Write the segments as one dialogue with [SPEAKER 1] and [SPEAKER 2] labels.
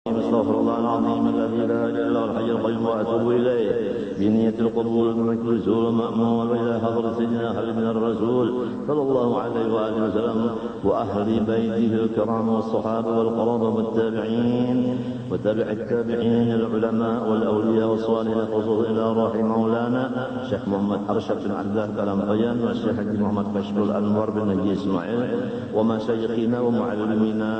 [SPEAKER 1] استغفر الله العظيم الذي لا اله الا هو الحي القيوم واتوب اليه بنية القبول من كل سوء مأمور الى حضرة سيدنا خالد من الرسول صلى الله عليه واله وسلم واهل بيته الكرام والصحابه والقرابه والتابعين وتابع التابعين العلماء والاولياء والصالحين خصوصا الى روح مولانا الشيخ محمد ارشد بن عبد الله كلام قيان والشيخ محمد كشف الانوار بن نجي اسماعيل ومشايخنا ومعلمينا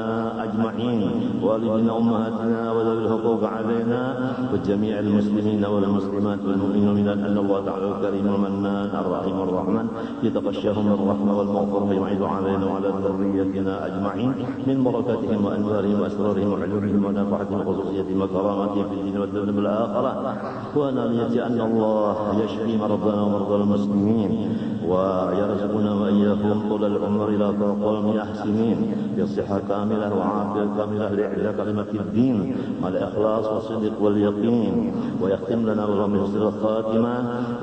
[SPEAKER 1] اجمعين والدنا امهاتنا وذوي الحقوق علينا وجميع المسلمين والمسلمات والمؤمنين ان الله تعالى الكريم المنان الرحيم الرحمن يتغشاهم بالرحمه والمغفره ويعيد علينا وعلى ذريتنا اجمعين من بركاتهم وانوارهم واسرارهم وعلومهم ونفعتهم وخصوصيتهم وكراماتهم في الدين والدنيا والاخره ونرجو ان الله يشفي مرضانا ومرضى المسلمين ويرزقنا واياهم طول العمر الى قوم احسنين بصحه كامله وعافيه كامله لاعلاء كلمه الدين مع الاخلاص والصدق واليقين ويختم لنا اللهم بحسن الخاتمه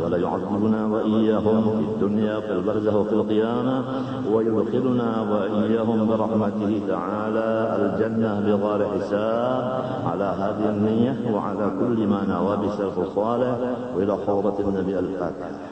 [SPEAKER 1] ولا يعذبنا واياهم في الدنيا في البرزخ وفي القيامه ويدخلنا واياهم برحمته تعالى الجنه بغير حساب على هذه النيه وعلى كل ما نوى بسلف صالح والى حوضه النبي الفاتحه.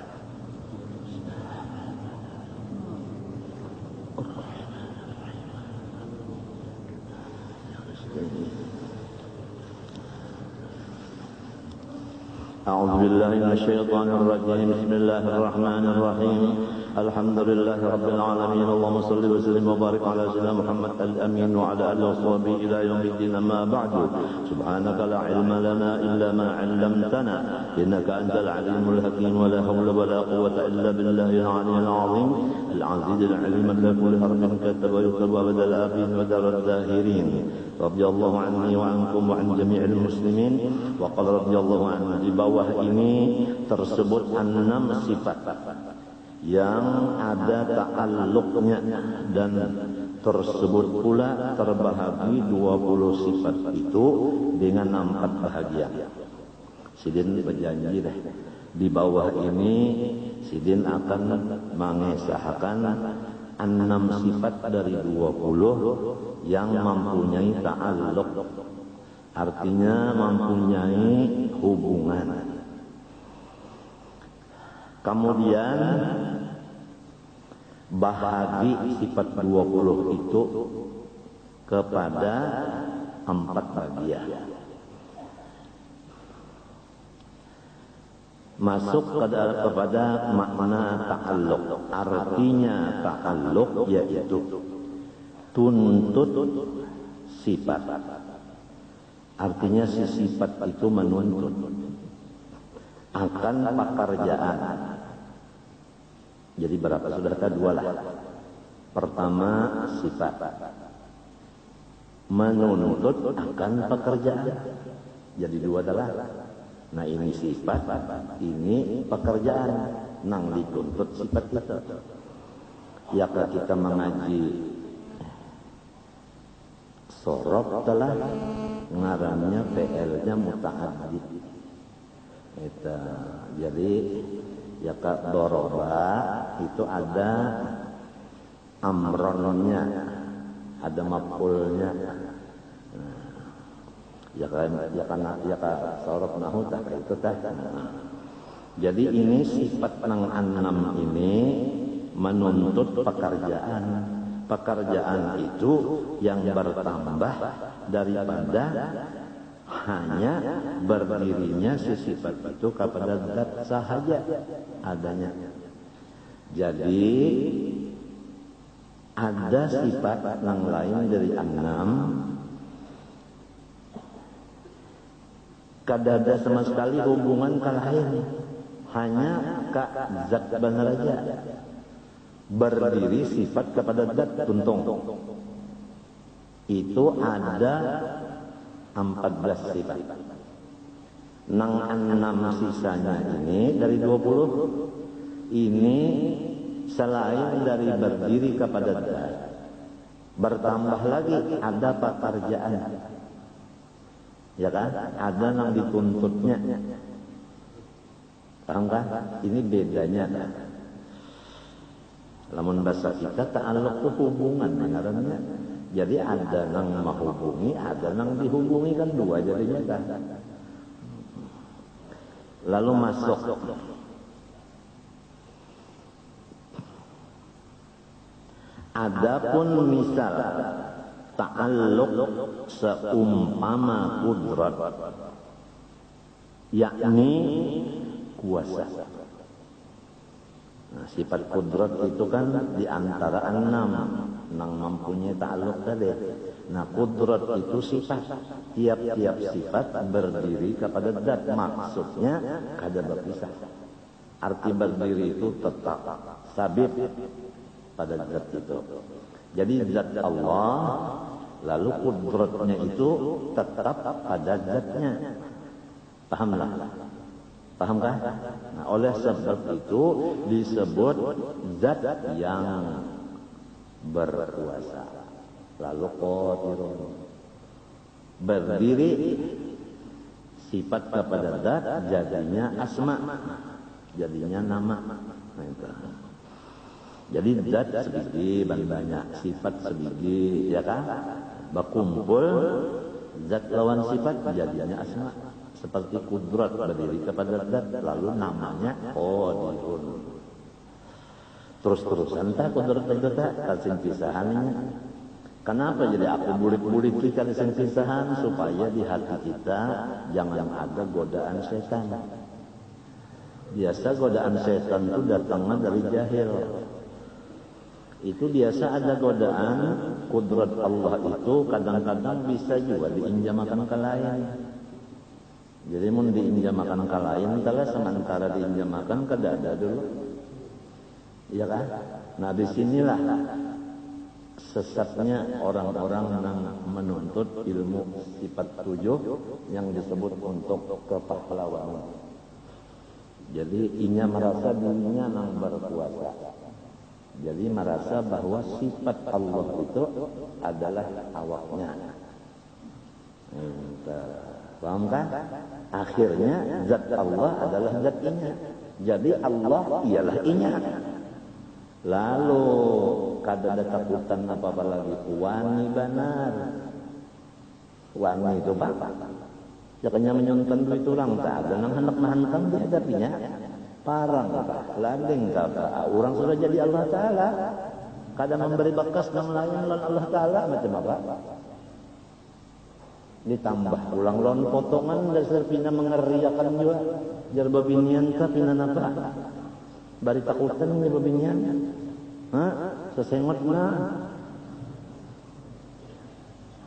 [SPEAKER 1] أعوذ بالله من الشيطان الرجيم بسم الله الرحمن الرحيم الحمد لله رب العالمين اللهم صل وسلم وبارك على سيدنا محمد الأمين وعلى آله وصحبه إلى يوم الدين أما بعد سبحانك لا علم لنا إلا ما علمتنا إنك أنت العليم الحكيم ولا حول ولا قوة إلا بالله العلي العظيم العزيز العليم الذي كل حرف كتب ويكتب أبد الآبين ودار الداهرين رضي الله عني وعنكم وعن جميع المسلمين وقال رضي الله عنه. Di bawah ini tersebut 6 sifat yang ada ta'alluqnya dan tersebut pula terbahagi 20 sifat itu dengan 4 bahagian. Sidin berjanji deh di bawah ini Sidin akan mengesahkan 6 sifat dari 20 yang mempunyai ta'alluq, artinya mempunyai hubungan. Kemudian bahagi sifat 20 itu kepada 4 bagian. Masuk kepada makna ta'alluq. Artinya ta'alluq yaitu tuntut sifat. Artinya si sifat itu menuntut akan pekerjaan. Jadi berapa saudara? 2 lah. Pertama sifat menuntut akan pekerjaan. Jadi 2 adalah. Nah ini sifat, ini pekerjaan. Nang dituntut sifat itu. Ya kita mengaji sorof telah ngarannya PL-nya muta'addid. Jadi ya kak doroba itu ada amronnya, ada maf'ulnya. Ya kan sorof nahu tak itu tak. Jadi ini sifat nang 6 ini menuntut pekerjaan. Pekerjaan itu yang bertambah daripada hanya berdirinya si sifat itu kepada zat sahaja adanya. Jadi ada sifat yang lain dari 6 kadada sama sekali hubungan ke lain, hanya ke zat benar aja. Berdiri sifat kepada zat tuntung. Itu ada 14 sifat. Nang 6 sisanya ini dari 20 ini selain dari berdiri kepada zat, bertambah lagi ada pekerjaan. Ya kan? Ada yang dituntutnya. Paham kan? Ini bedanya kan? Lamun bahasa kita ta'alluq itu hubungan ngarannya. Jadi ada nang menghubungi, ada nang dihubungi, kan dua jadinya kan. Lalu masuk adapun misal ta'alluq seumpama kudrat, yakni kuasa. Nah, sifat kudrat itu kan diantara 6 nang mempunyai ta'alluq tadi. Nah, kudrat itu sifat, tiap-tiap sifat berdiri kepada zat, maksudnya kada berpisah. Arti berdiri itu tetap sabit pada zat itu. Jadi zat Allah, lalu kudratnya itu tetap pada zatnya. Pahamlah? Pahamkah? Nah, oleh sebab itu disebut zat yang berkuasa. Lalu qadirun, berdiri sifat kepada zat, jadinya asma, jadinya nama. Nah, itu. Jadi zat sebiji banyak, sifat sebiji, ya kan? Berkumpul zat lawan sifat jadinya asma. Seperti kudrat berdiri kepada zat, lalu namanya qadirun. Terus-terusan tak kudrat tak kasih pisahannya. Kenapa jadi aku bulik-bulik kita kasih pisahan, supaya di hati kita jangan ada godaan setan. Biasa godaan setan itu datangnya dari jahil. Itu biasa ada godaan kudrat Allah itu kadang-kadang bisa juga diinjamakan ke lain. Jadi mun diinjamakan ke lain, kalau sementara diinjamakan ke dada dulu, iya kan? Nah, disinilah sesatnya orang-orang yang menuntut ilmu sifat 7 yang disebut untuk kepahlawanan. Jadi inya merasa dirinya yang berkuasa. Jadi merasa bahwa sifat Allah itu adalah awaknya. Paham kan? Akhirnya zat Allah adalah zat inya. Jadi Allah ialah inya. Lalu kada ada takutan apa-apa lagi. Wani benar. Wani itu apa? Jakanya menyontan duit orang tak ada nang hendak nahankan dia hadapinya. Parang apa? Landing apa? Orang sudah jadi Allah Ta'ala. Kada memberi bekas nang lain lawan Allah Ta'ala macam apa? Ditambah ulang lawan potongan dasar pina mengeriakan juga. Jar babinian ka pina napa? Bari takutan ni babinian. Sesengot na.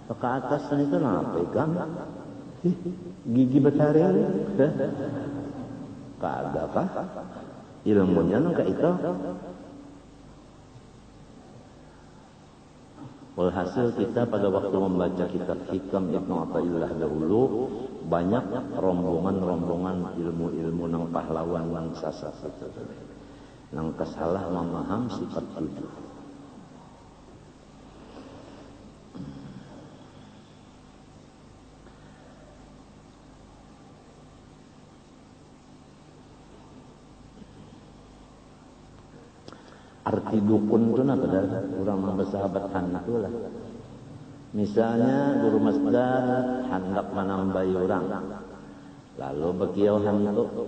[SPEAKER 1] Ke atas itu napa ikan? Gigi betaring. Kada kah? Ilmunya nang ka itu. Walhasil kita pada waktu membaca kitab Hikam Ibnu Athaillah dahulu banyak rombongan-rombongan ilmu-ilmu nang pahlawan nang sasat itu. Nang kesalah memaham sifat 7. Arti dukun itu apa dah? Orang bersahabat hantu lah. Misalnya guru masdar hendak menambai orang, lalu bekiau hantu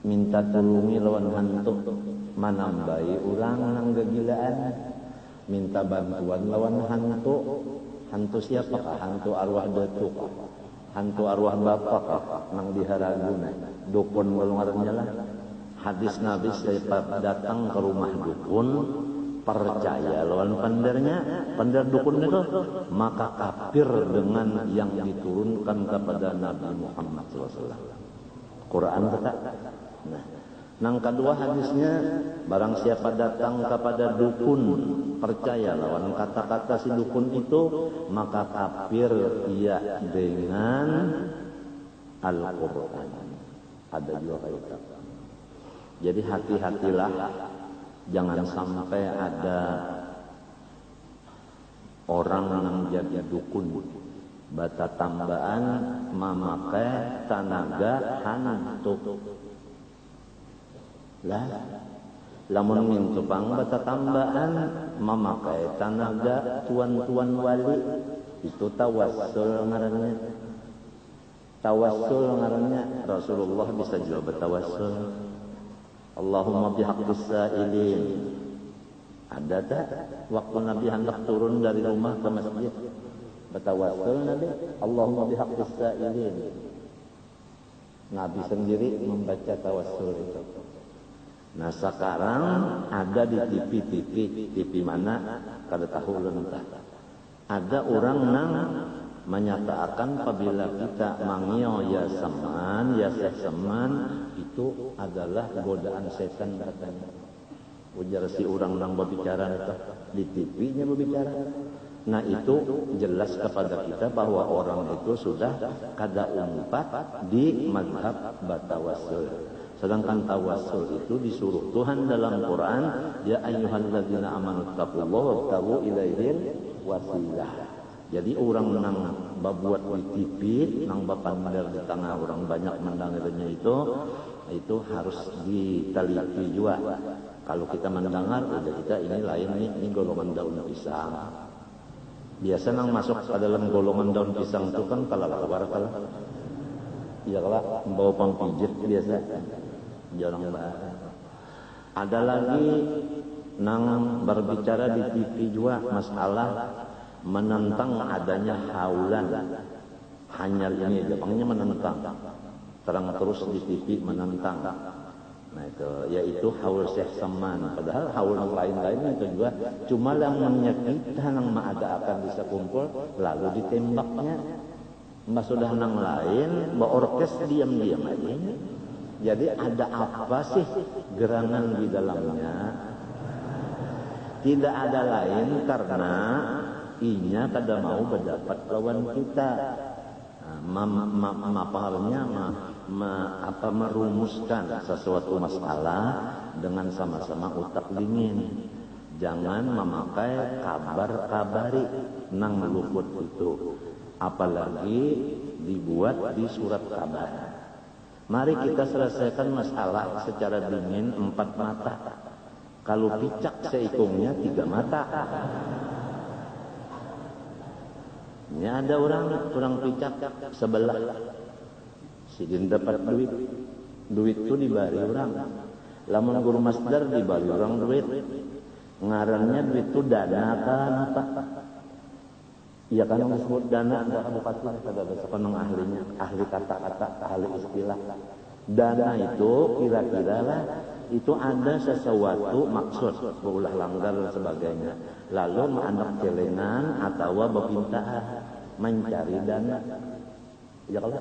[SPEAKER 1] minta tolongi lawan hantu menambai orang nang kegilaan, minta bantuan lawan hantu. Hantu siapakah? Hantu arwah datuk, hantu arwah bapak nang diharaguna. Dukun ngeluarnya lah. Hadis Nabi setiap datang ke rumah dukun, percaya lawan pendernya, pender dukun itu, maka kafir dengan yang diturunkan kepada Nabi Muhammad SAW. Quran kata. Nah, nang kedua hadisnya, barang siapa datang kepada dukun, percaya lawan kata-kata si dukun itu, maka kafir ia dengan Al-Quran. Ada juga kaitan. Jadi hati-hatilah, jangan sampai ada orang yang jadi dukun, bata tambahan memakai tenaga hantu. Lah,
[SPEAKER 2] Lamun min tupang bata tambahan memakai tenaga tuan-tuan wali itu tawassul ngarannya. Tawassul ngarannya Rasulullah bisa juga bertawassul. Allahumma bihaqqis sa'ilin. Ada tak waktu Nabi hendak turun dari rumah ke masjid bertawassul Nabi, Allahumma bihaqqis sa'ilin. Nabi sendiri membaca tawassul itu. Nah sekarang ada di TV mana kada tahu lentah. Ada orang nang menyatakan apabila kita mangio ya seman, ya seman itu adalah godaan setan katanya. Ujar si orang nang berbicara itu di TV-nya berbicara. Nah itu jelas kepada kita bahwa orang itu sudah kada umpat di mazhab batawassul. Sedangkan tawassul itu disuruh Tuhan dalam Quran, ya ayyuhalladzina amanu taqullaha wabtaghu ilaihil wasilah. Jadi orang nang babuat di TV, nang bapandar di tengah orang banyak mendengarnya itu harus diteliti juga. Kalau kita mendengar, udah kita ini lain nih, ini golongan daun pisang. Biasa nang masuk ke dalam golongan daun pisang itu kan kalah kalah. Iya kalah bawa pangpijit biasa. Jarang banget. Ada lagi nang berbicara di TV juga masalah menentang adanya haulan. Hanya ini Jepangnya menentang. Terang terus di TV menentang. Nah itu yaitu haul Syekh Saman. Padahal haul yang lain-lain itu juga cuma yang menyakitkan yang ada akan bisa kumpul lalu ditembaknya. Mbak sudah nang lain, mbak orkes diam-diam aja. Jadi ada apa sih gerangan di dalamnya? Tidak ada lain karena inya kada mau berdapat lawan kita. Merumuskan sesuatu masalah dengan sama-sama utak dingin. Jangan memakai kabar-kabari nang luput itu. Apalagi dibuat di surat kabar. Mari kita selesaikan masalah secara dingin 4 mata. Kalau picak seikungnya 3 mata. Ini ada orang picak sebelah. Sidin dapat duit. Duit itu dibari orang. Lamun guru masdar dibari orang duit. Ngarannya duit itu dana kan apa? Iya kan yang disebut dana enggak bupati kada ada sepenang ahlinya, ahli kata-kata, ahli istilah. Dana itu kira-kira lah itu ada sesuatu maksud, berulah langgar dan sebagainya. Lalu anak celengan atau bepintaan mencari dana. Ya kalau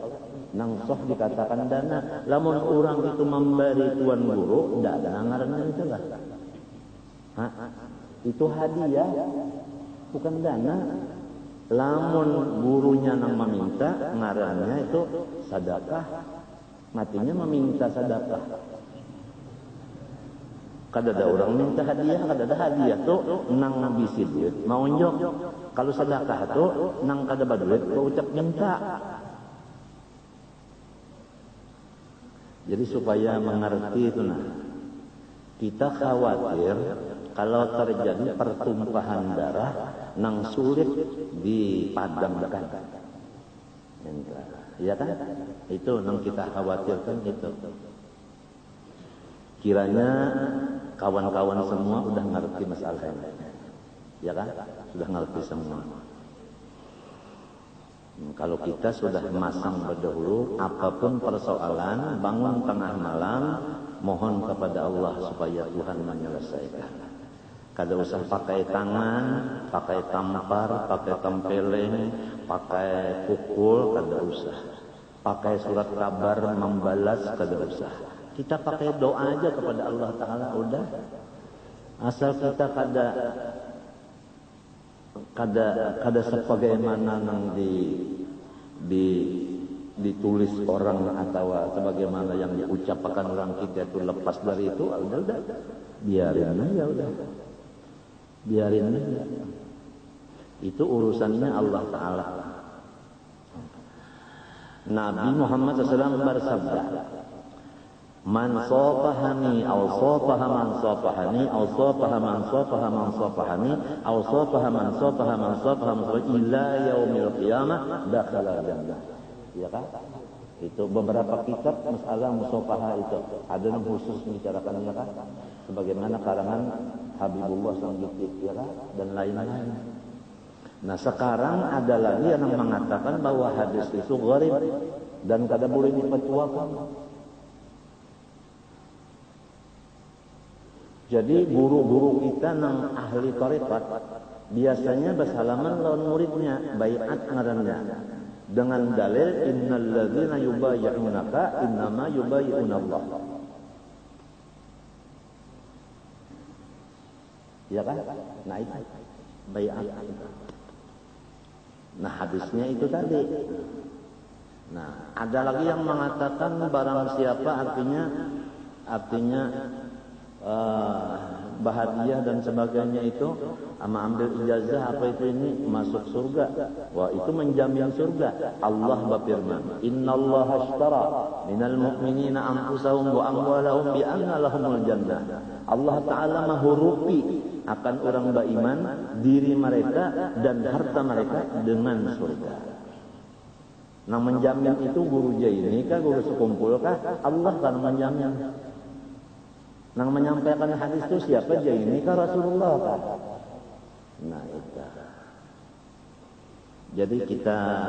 [SPEAKER 2] nangsoh dikatakan dana, lamun orang itu memberi tuan guru, dana ngaranna itu lah. Itu hadiah, bukan dana. Lamun gurunya nang meminta, ngarannya itu sedekah. Matinya meminta sedekah. Kada ada orang minta hadiah, kada ada hadiah tuh nang bisi duit mau njok. Kalau sedekah tuh nang kada baduit kau ucap minta. Jadi supaya mengerti itu nah. Kita khawatir kalau terjadi pertumpahan darah nang sulit dipadamkan. Iya kan? Itu nang kita khawatirkan itu. Kiranya kawan-kawan semua udah ngerti masalah ini. Ya kan? Sudah ngerti semua. Kalau kita sudah masang berdahulu, apapun persoalan, bangun tengah malam, mohon kepada Allah supaya Tuhan menyelesaikan. Kada usah pakai tangan, pakai tampar, pakai tempeleng, pakai pukul, kada usah. Pakai surat kabar membalas, kada usah. Kita pakai doa aja kepada Allah Ta'ala, udah. Asal kita kada sebagaimana yang ditulis orang atau sebagaimana yang diucapkan orang kita itu lepas dari itu, udah. Biarin aja udah. Biarin aja. Itu urusannya Allah Ta'ala. Nabi Muhammad SAW bersabda, Man safahani aw safaha man safahani aw safaha man safaha man safahani aw safaha man safaha man safaha ila yaumil qiyamah dakhala jannah. Ya kan? Itu beberapa kitab masalah musafaha itu ada yang khusus membicarakannya kan? Sebagaimana karangan Habibullah Sangguti ya kan? Dan lain-lain. Nah sekarang ada lagi yang mengatakan bahwa hadis itu gharib dan kada boleh dipetuakan. Jadi guru-guru kita nang ahli tarekat biasanya bersalaman lawan muridnya, baiat ngarannya dengan dalil innal ladzina yubayyi'unaka innama yubayyi'unallah. Ya kan? Nah itu baiat. Nah hadisnya itu tadi. Nah, ada lagi yang mengatakan barang siapa artinya bahagia dan sebagainya itu ama ambil ijazah apa itu ini masuk surga. Wah itu menjamin surga. Allah berfirman, innallaha ashtara minal mu'minina anfusahum wa amwalahum bi anna lahumul jannah. Allah Ta'ala menghurupi akan orang beriman diri mereka dan harta mereka dengan surga. Nah menjamin itu guru Jaini kah, guru sekumpul kah? Allah kan menjamin. Nang menyampaikan hadis itu siapa? Jaini kah Rasulullah kah? Nah itu. Jadi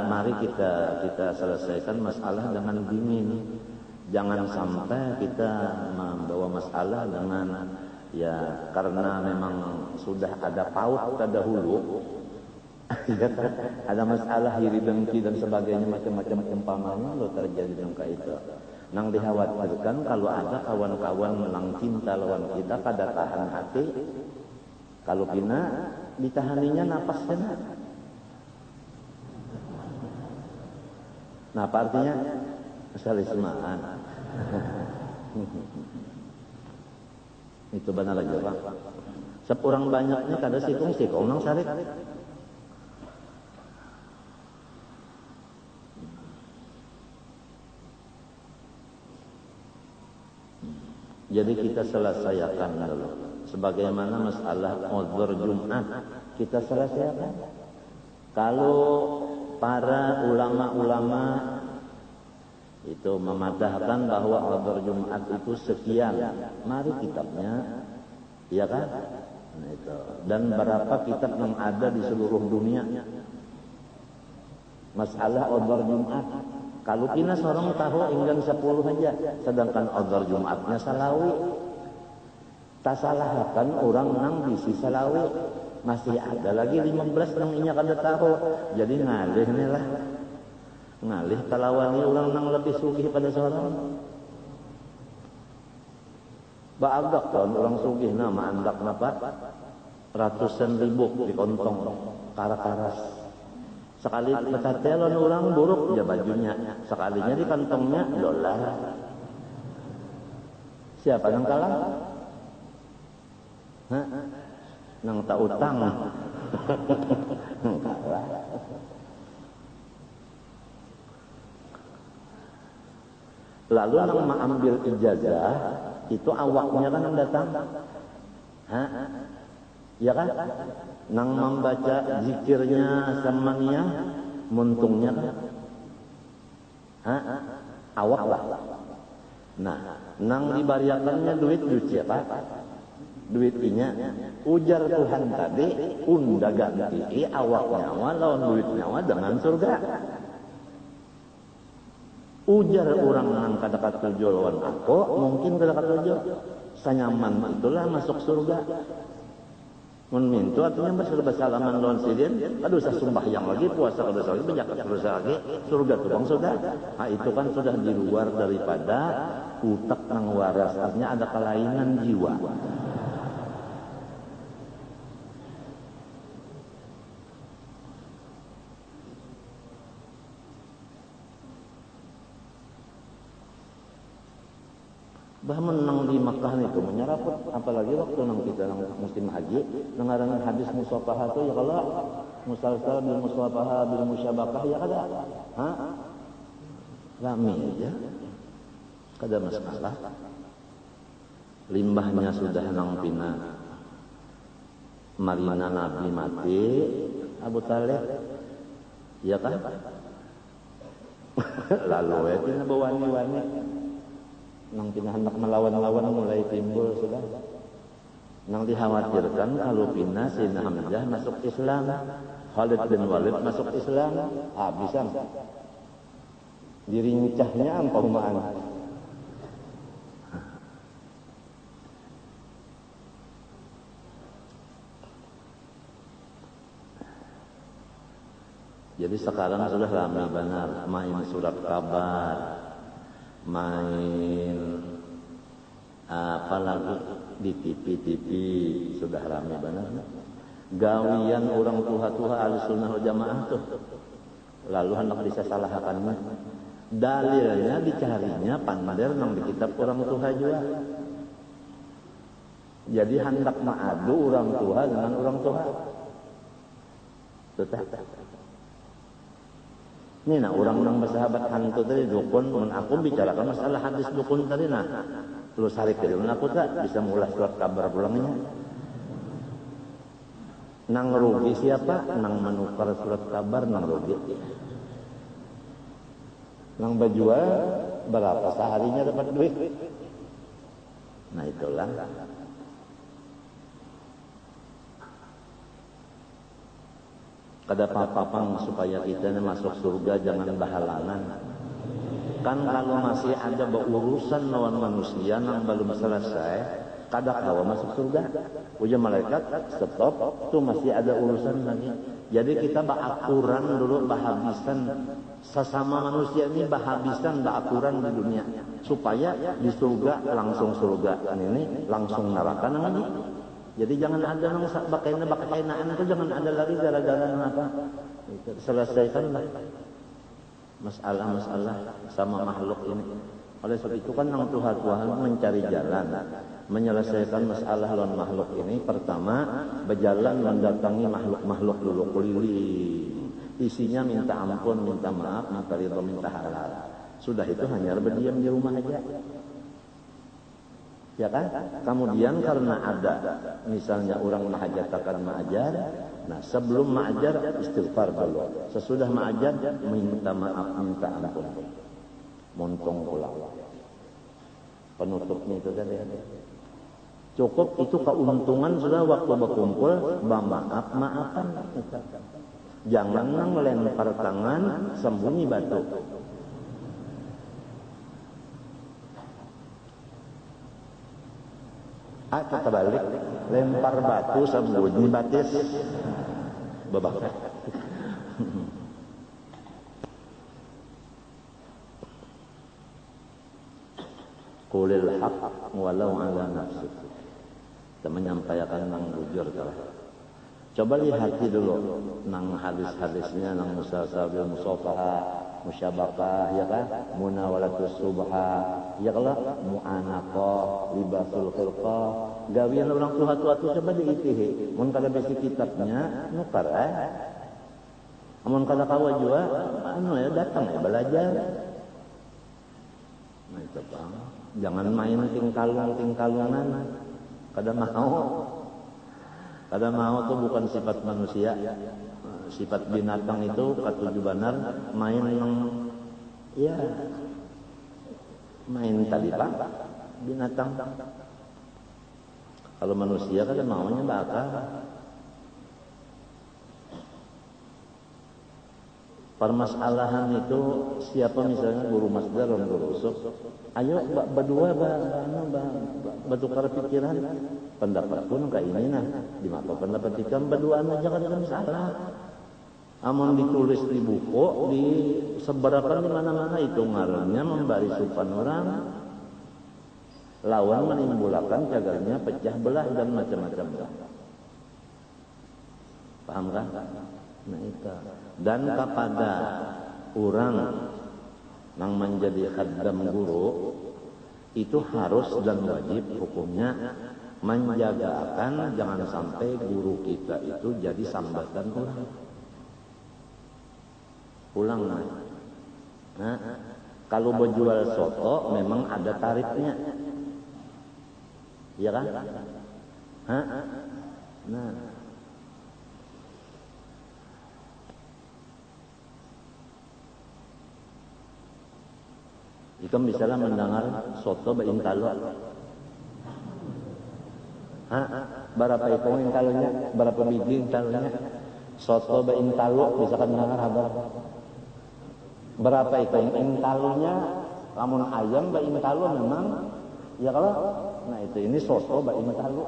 [SPEAKER 2] mari kita selesaikan masalah dengan dingin. Jangan sampai kita membawa masalah dengan ya karena memang sudah ada paut terdahulu. Ada masalah iri dengki dan sebagainya macam-macam umpamanya lo terjadi dengan itu. Nang dikhawatirkan kalau ada kawan-kawan menang cinta lawan kita kada tahan hati, kalau pina ditahaninya napasnya. Nah apa artinya? Salismaan. Itu benar lagi Pak. Seorang banyaknya kada sikung nang sarik. Jadi kita selesaikan dulu. Sebagaimana masalah uzur Jumat kita selesaikan. Kalau para ulama-ulama itu memadahkan bahwa uzur Jumat itu sekian, mari kitabnya, ya kan? Nah, itu. Dan berapa kitab yang ada di seluruh dunia masalah uzur Jumat. Kalau kita seorang tahu enggan 10 aja, sedangkan uzur Jumatnya salawi. Tak salahkan orang nang bisi salawi. Masih ada lagi 15 nang inya kada tahu. Jadi ngalih nih lah. Ngalih talawani orang nang lebih sugih pada seorang. Baagak kan orang sugih nama andak napa? Ratusan ribu di kontong karas-karas. Sekali pecatelan orang buruk ya bajunya, sekalinya di kantongnya dolar. Siapa yang kalah? Hah? Nang tak utang. Kalah. Lalu nang mengambil ijazah itu awaknya kan yang datang. Hah? Ya kan? Nang membaca zikirnya samania muntungnya kan? Hah? Awak lah. Nah, nang dibariakannya duit siapa? Duit inya ujar Tuhan tadi unda ganti awak nyawa lawan duit nyawa dengan surga. Ujar orang nang kata-kata tujuh lawan aku mungkin kata-kata tujuh sanyaman itulah masuk surga. Menmintu artinya bersalaman lawan sidin, aduh saya sembahyang lagi, puasa kada lagi, berzakat kada lagi, surga tuh bang sudah. Nah itu kan sudah di luar daripada utak nang waras, artinya ada kelainan jiwa. Bah menang di Makkah itu menyeraput, apalagi waktu nang kita nang musim haji, nengarangan hadis musafahah itu ya kalau musalsal bil musafahah bil musyabakah ya kada. Hah? Rame aja. kada masalah. Limbahnya sudah nang pina marina Nabi mati Abu Talib, ya kan? Lalu ya pina bawani-wani nang pina hendak melawan-lawan mulai timbul sudah. Nang dikhawatirkan kalau pina Sayyidina Hamzah masuk Islam, Khalid bin Walid masuk Islam, habisan. Dirincahnya ampaumaan. Jadi sekarang sudah ramai benar main surat kabar, main apalagi di TV sudah ramai benar. Gawian orang tua-tua Ahlussunnah wal Jamaah tuh. Lalu hendak disalahkannya. Dalilnya dicarinya pandir nang di kitab orang tua juga. Jadi hendak mengadu orang tua dengan orang tua. Betul. Ini nah orang nang bersahabat hantu tadi dukun, mun aku bicarakan masalah hadis dukun tadi nah. Terus hari kedua aku tak bisa mulai surat kabar pulangnya. Nang rugi siapa? Nang menukar surat kabar nang rugi. Nang berjual berapa seharinya dapat duit? Nah itulah. Kada apa-apa supaya kita masuk surga jangan bahalangan. Kan kalau masih ada urusan lawan manusia yang belum selesai, kada kawa masuk surga. Ujar malaikat, stop, tuh masih ada urusan lagi. Jadi kita bahakuran dulu, bahabisan sesama manusia ini bahabisan bahakuran di dunia supaya di surga langsung surga, ini langsung neraka nanti. Jadi jangan ada nang bakainaan itu jangan ada lagi gara-gara apa. Selesaikanlah masalah-masalah sama makhluk ini. Oleh sebab itu kan nang Tuhan mencari jalan menyelesaikan masalah lawan makhluk ini. Pertama, berjalan mendatangi makhluk-makhluk dulu keliling. Isinya minta ampun, minta maaf, minta ridho, minta halal. Sudah itu hanya berdiam di rumah aja. Ya kan? Kemudian karena ada misalnya orang menghajatakan ma'ajar, nah sebelum ma'ajar istighfar dulu. Sesudah ma'ajar minta maaf, minta ampun. Montong pulang. Penutupnya itu tadi. Cukup itu keuntungan sudah waktu berkumpul, maaf-maafan. Jangan melempar tangan sembunyi batu. Atau terbalik, lempar batu sembunyi batis, babak. Qulil haqq walau ala nafsik. Kita menyampaikan nang jujur telah. Coba lihat dulu nang hadis-hadisnya nang musasabil musafaha, musyabakah ya kan, munawalatus subha ya kalau mu'anaqah, libasul khilqah, gawian orang tua-tua tu coba diitihi. Mun kada besi kitabnya nukar amun kada kawa jua anu ya datang ya belajar. Nah itu Bang. Jangan main tingkalungan. Kada mau tuh bukan sifat manusia. Sifat binatang itu katuju benar main ya main tadi Pak binatang. Kalau manusia kan maunya bakal. Permasalahan itu siapa misalnya guru masdar dan guru usul, ayo berdua bertukar pikiran, pendapat pun kayak ini nah, di mana pendapat kita berduaan aja kan ada masalah. Amun ditulis di buku, disebarkan di mana-mana itu ngarannya memberi supan orang, lawan menimbulkan cagarnya pecah belah dan macam-macam. Paham kan? Nah itu. Dan kepada orang yang menjadi khaddam guru itu harus dan wajib hukumnya menjagakan jangan sampai guru kita itu jadi sambatan orang. Pulang nah Kalau berjual soto memang ada tarifnya. Iya kan? Hah? Nah. Jika misalnya mendengar soto beintalo. Hah? Berapa ekong intalonya? Berapa biji intalonya? Soto beintalo misalkan mendengar habar. Berapa ekong intalonya? Lamun ayam beintalo memang ya kalau nah itu ini soto beintalo.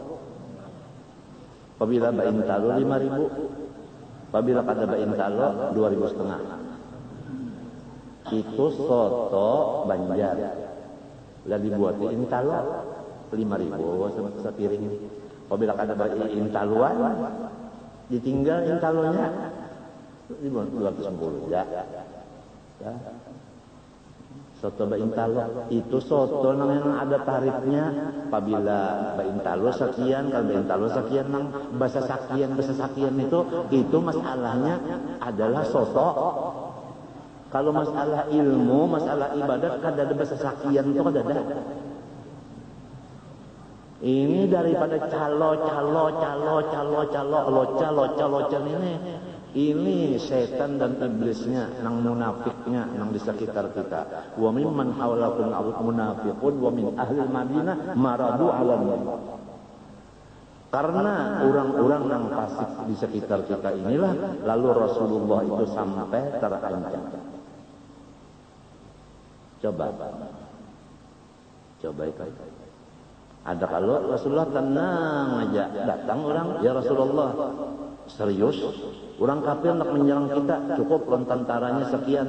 [SPEAKER 2] Apabila beintalo 5.000. Apabila kada beintalo 2.500. Itu soto Banjar. Lah dibuat intalo 5.000 sepiring. Apabila kada intaluan ditinggal intalonya 210 ya. Ya. Soto beintalo itu soto yang ada tarifnya. Apabila beintalo sekian, kalau beintalo sekian nang bahasa sakian itu masalahnya adalah soto. Kalau masalah ilmu, masalah ibadat kada ada bahasa sakian itu kada ada. Ini daripada calo ini setan dan iblisnya, nang munafiknya, nang di sekitar kita. Wa mimman haulakum munafiqun wa min ahli Madinah maradu 'alan. Karena orang-orang yang fasik di sekitar kita inilah lalu Rasulullah itu sampai terancam. Coba itu. Ada kalau Rasulullah tenang aja, datang orang, ya Rasulullah, serius, orang kafir nak menyerang kita, cukup tentaranya sekian,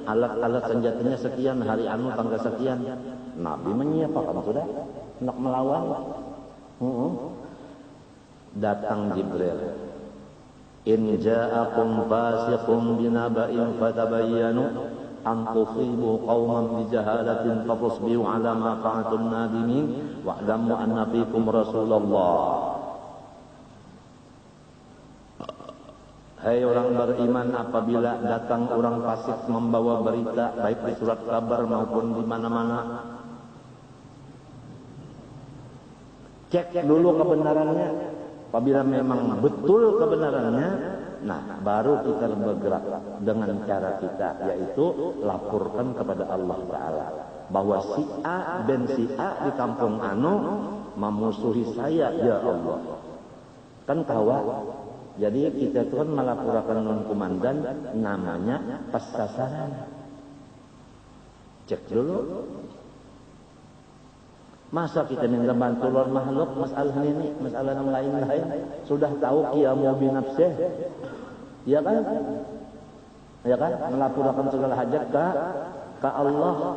[SPEAKER 2] alat-alat senjatanya sekian, hari anu tanggal sekian. Nabi menyiapkan sudah, nak melawan. Datang Jibril. In ja'akum fasiqun binaba'in fatabayyanu an tusibu qauman bijahalatin fatusbihu ala ma fa'altum nadimin wa'lamu anna fikum Rasulullah. Hai orang beriman, apabila datang orang fasik membawa berita baik di surat kabar maupun di mana-mana, cek dulu kebenarannya. Apabila memang betul kebenarannya, nah baru kita bergerak dengan cara kita, yaitu laporkan kepada Allah Ta'ala bahwa si A ben si A di kampung anu memusuhi saya, ya Allah. Kan tahu. Jadi kita itu kan melaporkan non komandan namanya pas sasaran. Cek dulu. Masa kita minta bantuan makhluk masalah ini, masalah yang lain-lain sudah tahu qiyamu bi nafsih. Ya kan? Ya kan? Melaporkan segala hajat ke Allah.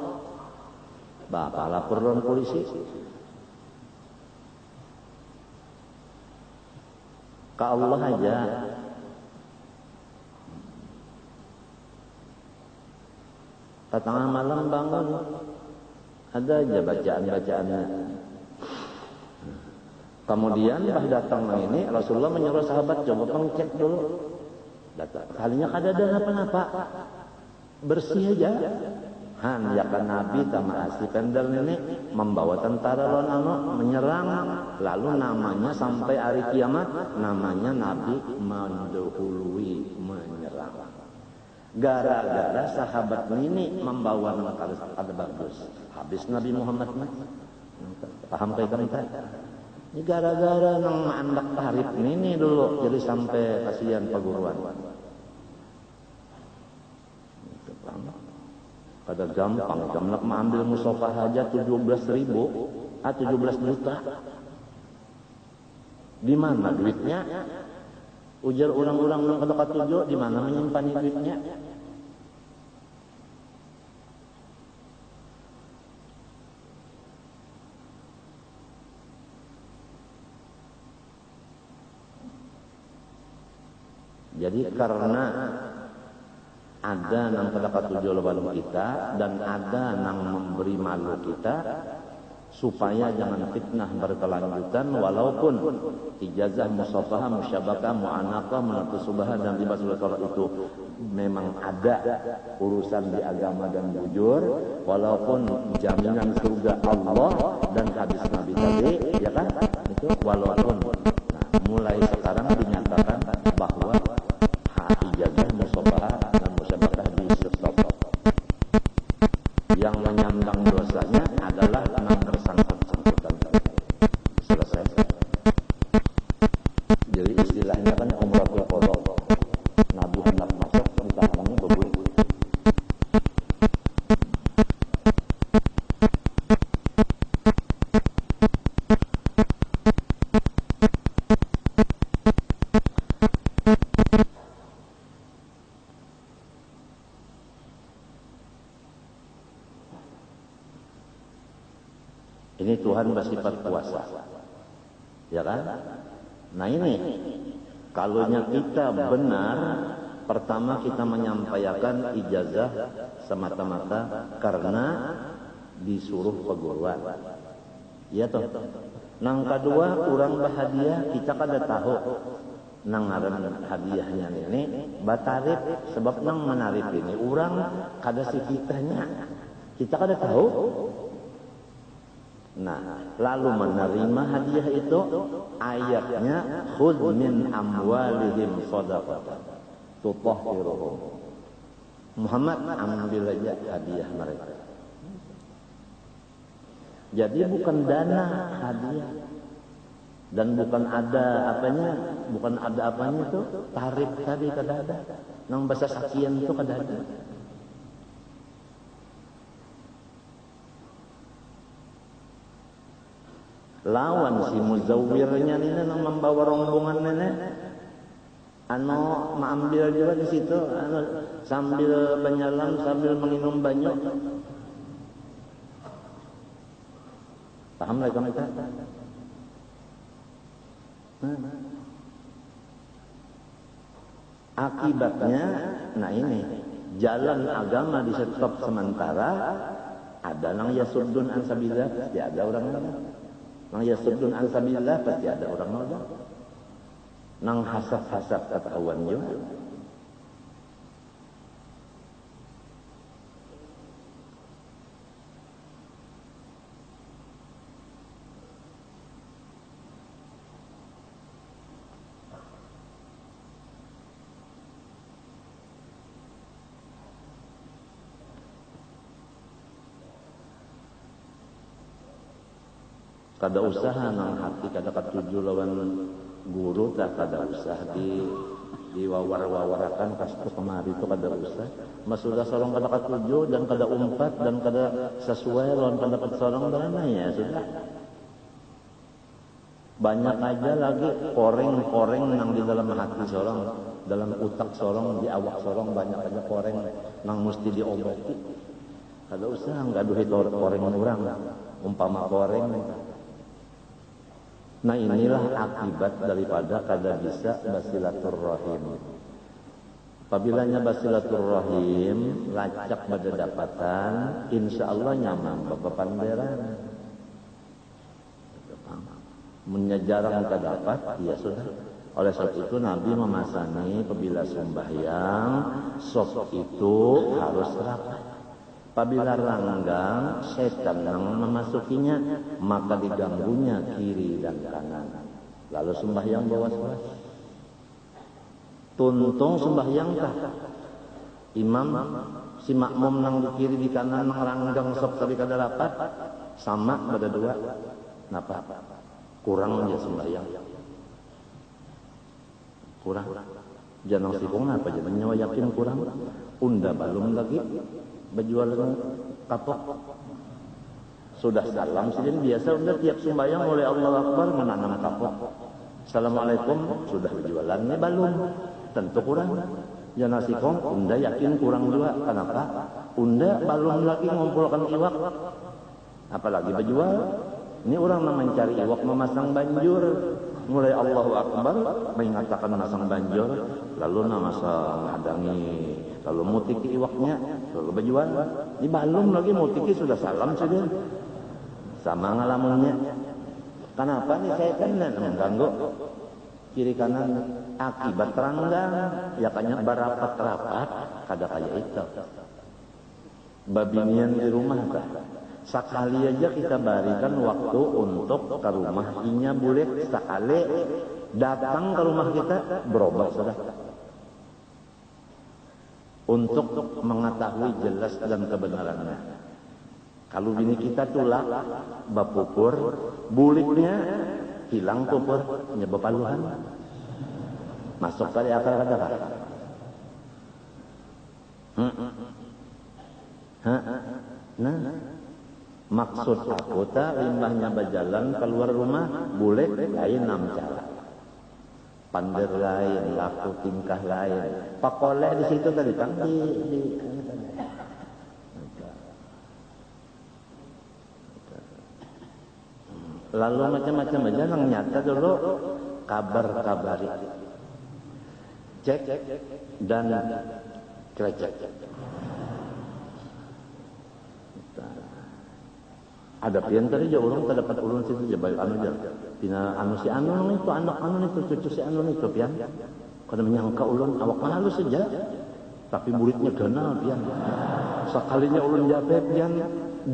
[SPEAKER 2] Bapak laporan polisi. Ke Allah aja. Tengah malam bangun, ada aja bacaan-bacaannya. Kemudian pas datang ini Rasulullah menyuruh sahabat coba pengcek dulu. Datang. Kalinya kada ada apa-apa. Bersih aja. Ya kan Nabi sama asli pendel ini membawa tentara lawan menyerang, lalu namanya sampai hari kiamat namanya Nabi mendahului menyerang. Gara-gara sahabat ini membawa kada bagus. Habis Nabi Muhammad paham kayak kita. Ini gara-gara nang andak tarif ini dulu jadi sampai kasihan paguruan. Kada gampang, nak mengambil musafah aja 17.000, 17 juta. Di mana duitnya? Ujar orang-orang yang kada katuju, di mana menyimpan duitnya? Jadi karena ada nang kada katuju lawan kita dan ada nang memberi malu kita, supaya jangan fitnah berkelanjutan, walaupun ijazah, musafahah, musyabakah, mu'anaqah, munatusubahah dan libasul tolak itu memang ada urusan di agama dan bujur, walaupun jaminan surga Allah dan hadis Nabi tadi, ya kan? Itu walaupun. Nah, mulai sekarang dinyatakan bahwa ijazah, musafahah dan musyabakah di stop. Yang menyandang dosanya adalah enam bersangkutan. Selesai. Jadi istilahnya kan umratul qadha. Nabi hendak masuk ditahannya bebuih. Ini Tuhan bersifat kuasa, ya kan? Nah ini, kalau kita benar, pertama kita menyampaikan ijazah semata-mata karena disuruh peguruan, ya toh. Nang kedua, orang bahadiah kita kada tahu, nang ngaran hadiahnya ini batarif, sebab nang menarif ini orang kada sifitanya, kita kada tahu. Nah, lalu menerima hadiah itu ayatnya khudz min amwalihim shadaqatan tutahhiruhum. Muhammad, ambil aja hadiah mereka. Jadi bukan dana hadiah dan bukan ada apanya itu tarif tadi kada ada. Nang bahasa sakian itu kada ada. Lawan si muzawwirnya ini nang membawa rombongan nenek mengambil juga di situ sambil menyelam sambil minum banyu. Paham mereka? Akibatnya, nah ini jalan agama di stop sementara. Ada nang yasuddun an sabilillah, pasti ada orang lain. Nang yasuddun an sabilillah pasti ada orang nolak. Nang hasad-hasad ketahuan juga. Kada usaha nang hati kada katuju lawan guru tak kada usah di wawar-wawarakan kastu kemari itu kada usah. Mas sudah sorong kada katuju dan kada umpat dan kada sesuai lawan pendapat sorong dana ya sudah. Banyak aja lagi koreng-koreng nang di dalam hati sorong, dalam utak sorong, di awak sorong banyak aja koreng nang mesti diobati. Kada usah ngaduhi koreng orang, umpama koreng. Nah inilah akibat daripada kada bisa basilaturrahim. Apabila basilaturrahim lacak pada dapatan, insya Allah nyaman bapak panderan. Menyejarang terdapat, ya sudah. Oleh sebab itu Nabi memasani apabila sembahyang, sok itu harus rapat. Apabila ranggang, setan yang memasukinya, maka diganggunya kiri dan kanan. Lalu sembahyang bawas-bawas. Tuntung sembahyang kah? Imam, si makmum nang di kiri di kanan nang ranggang sok tapi kada rapat, sama pada dua. Napa? Kurang aja sembahyang. Kurang. Jangan sibuk apa aja menyawa yakin kurang. Unda balum lagi. Berjual kapok. Sudah salam sidin biasa udah tiap sembahyang oleh Allah Akbar menanam kapok. Assalamualaikum sudah berjualan ini balum. Tentu kurang. Jangan sikong unda yakin kurang juga. Kenapa? Unda balum lagi ngumpulkan iwak. Apalagi berjual. Ini orang mencari iwak memasang banjur. Mulai Allahu Akbar mengatakan memasang banjur, lalu memasang hadangi, lalu mutiki iwaknya, lalu berjual. Ini balum lagi mutiki sudah salam sudah. sama ngalamunnya. Kenapa nih saya kan mengganggu kiri kanan akibat teranggang ya kanya barapat-rapat kada kaya itu. Babinian di rumah kah? Sekali aja kita berikan waktu untuk ke rumah inya boleh sekali datang ke rumah kita berobat sudah. Untuk mengetahui jelas dan kebenarannya. Kalau bini kita tulak, bapupur, buliknya hilang pupur, nyebab paluhan. Masuk kali akal kada kah? Nah, maksud aku tak limbahnya berjalan keluar rumah, bulik lain 6 cara. Pandai lain, laku tingkah lain. Pakoleh di situ tadi kan lalu macam-macam aja yang nyata dulu kabar-kabari. Cek dan krecek. Ada pian tadi aja orang terdapat ulun situ aja baik anu aja. Pina anu si anu itu anak anu itu cucu si anu itu pian. Kada menyangka ulun awak halus saja. Tapi muridnya ganal pian. Sekalinya ulun jabe pian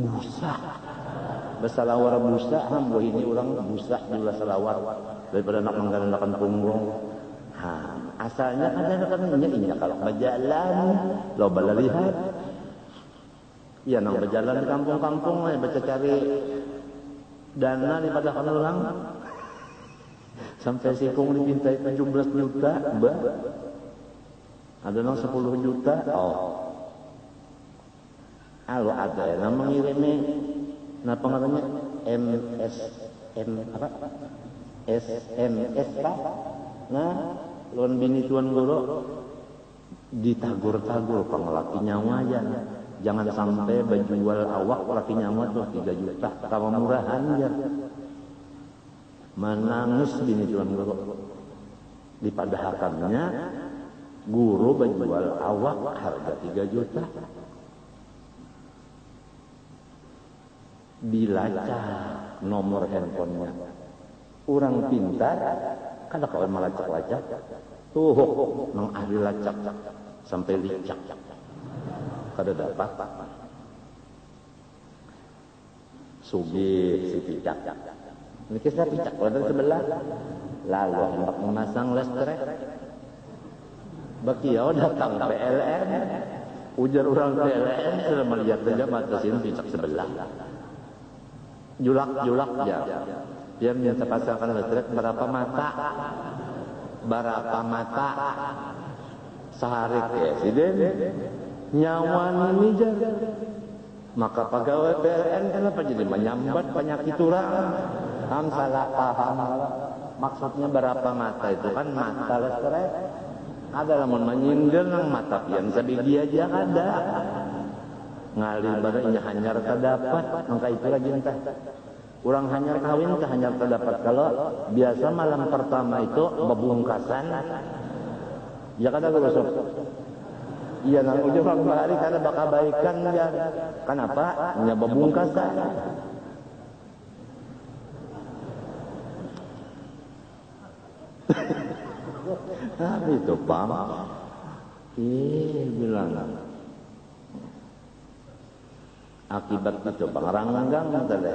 [SPEAKER 2] busa. Bersalawar busa hambo ini orang busa juga salawat daripada nak menggandakan punggung. Asalnya kadang-kadang ini kalau berjalan lo balalihat. Ya nang berjalan di kampung-kampung baca cari dana daripada orang sampai sikung dipintai 17 juta, ada nang 10 juta. Kalau ada yang mengirimi napa ngarannya MSM apa? SMS kah? Nah, lawan bini tuan guru ditagur-tagur pengelaki nyawa aja. Jangan sampai berjual awak laki nyawa tuh 3 juta. Kamu murahan ya. Menangis bini tuan guru. Dipadahakannya guru berjual awak harga 3 juta. Dilacak nomor handphonenya. Orang pintar kada kawan melacak-lacak. Tuh nang ahli lacak sampai licak. Kada dapat sugi si picak. Ini kisah picak dari sebelah. Lalu hendak memasang listrik. Bakiau datang PLN. Ujar orang PLN sudah melihat saja mata sini picak sebelah. Julak ya. Dia minta pasangkan listrik berapa mata? Berapa mata? Sehari presiden. Nyawa ini jaga. Maka pegawai PLN kenapa jadi menyambat penyakit orang? Salah paham. Maksudnya berapa mata itu kan mata listrik. Ada namun menyindir nang mata pian sabigi aja ada. Ngalir badanya hanyar terdapat. Maka itu lagi entah. Orang hanyar kawin ke hanyar terdapat. Kalau biasa malam pertama itu bebungkasan. Ya kada gosok. Iya nang ujung hari karena bakal baikan ya. Kenapa? Nya bebungkasan. Itu Bang. Bilang. Akibat itu Bang ranggang tadi.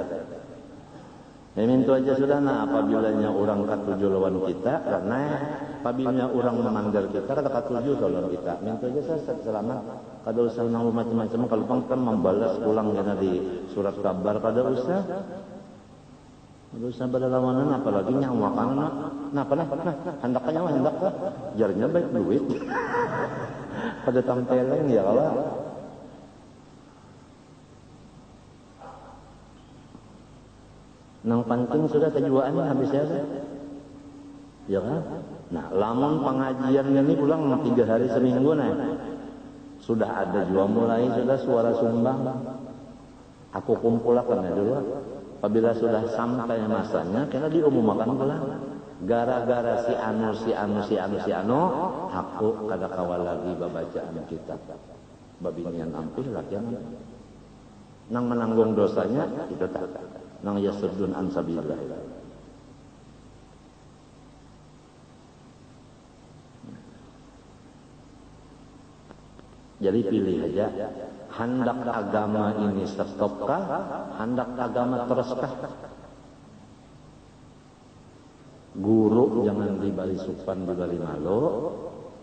[SPEAKER 2] Mintu aja sudah apabilanya orang katuju lawan kita karena apabila orang memandar kita kata katuju lawan kita. Mintu aja selamat. Kada usah nang macam-macam kalau kan membalas ulang karena di surat kabar kada usah. Kada usah berlawanan apalagi nyawa kana. Nah hendak nyawa hendak jarnya baik duit. Pada tampeleng ya kalau nang penting sudah tujuannya habis ya. Ya kan? Nah, lamun pengajian ini pulang 3 hari seminggu nah. Sudah ada juga mulai sudah suara sumbang. Aku kumpulkan dulu. Apabila sudah sampai masanya kena diumumkan pula. Gara-gara si anu, aku kada kawal lagi babacaan kitab. Babinian ampil lagi nang menanggung dosanya itu tak. nang yasuddun an sabilillah. Jadi pilih aja, hendak agama ini stopkah, hendak agama teruskah? Guru jangan dibali supan, dibali malu,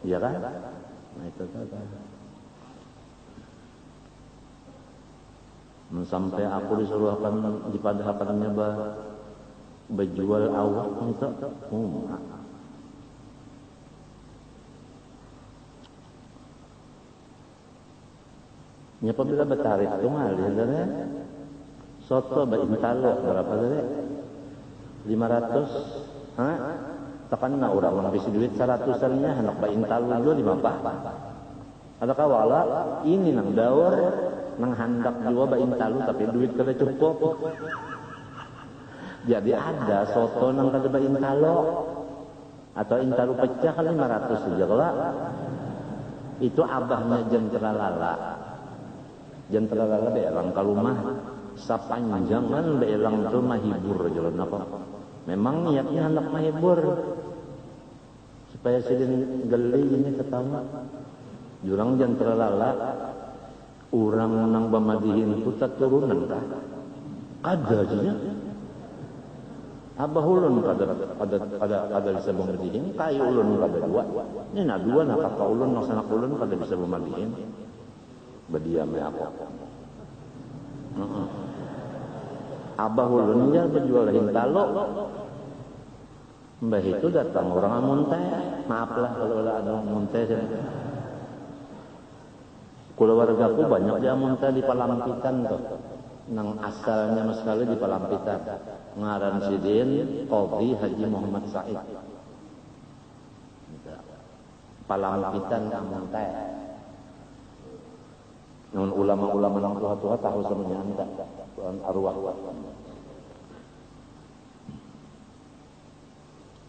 [SPEAKER 2] ya kan? Nah itu kan. Sampai aku disuruh akan dipadahkannya berjual awak itu. Ya apabila bertarif itu malih dari soto Intalo berapa dari 500, tekan na orang habis duit 100-annya hendak Intalo juga 5 ada kawala ini nang dawar nang hendak juga Intalo tapi duit kada cukup. Jadi ada soto nang kada Intalo atau Intalo pecah kan 500 saja lah. Itu abahnya Jentera Lala. Jentera Lala beelang ke rumah sapanjangan beelang itu mahibur jalan apa. Memang niatnya hendak mahibur supaya sidin geli ini ketawa. Jurang Jentera Lala orang nang bamadihin itu turunan kah? Ada aja. Abah ulun kada bisa bamadihin, kayu ulun kada dua. Ini na dua nak kakak ulun nak sanak ulun kada bisa bamadihin. Berdiam ya apa? Abah ulun nya berjual Intalo. Mbah itu datang orang amun teh, maaflah kalau ada amun teh. Keluargaku banyak di amun teh di Palampitan tuh. Nang asalnya sekali di Palampitan. Ngaran Sidin Qadhi Haji Muhammad Said. Palampitan amun teh. Namun ulama-ulama nang tua-tua tahu semuanya anda arwah.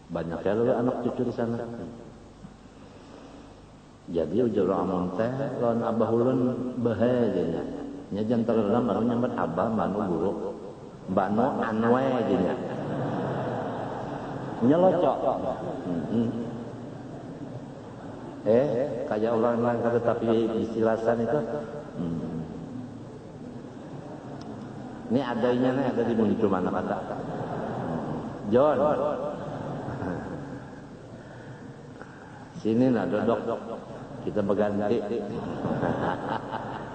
[SPEAKER 2] Banyak ya anak cucu di sana. Jadi ujar amun teh lawan abah ulun bahaya nya jantar dalam baru nyambat abah manu guru. Mbano anwe nya. Nyelocok. Kayak orang lain kata tapi istilasan itu. Ini adanya nih ada di muncul mana kata. John. Sini nah dodok. Kita berganti.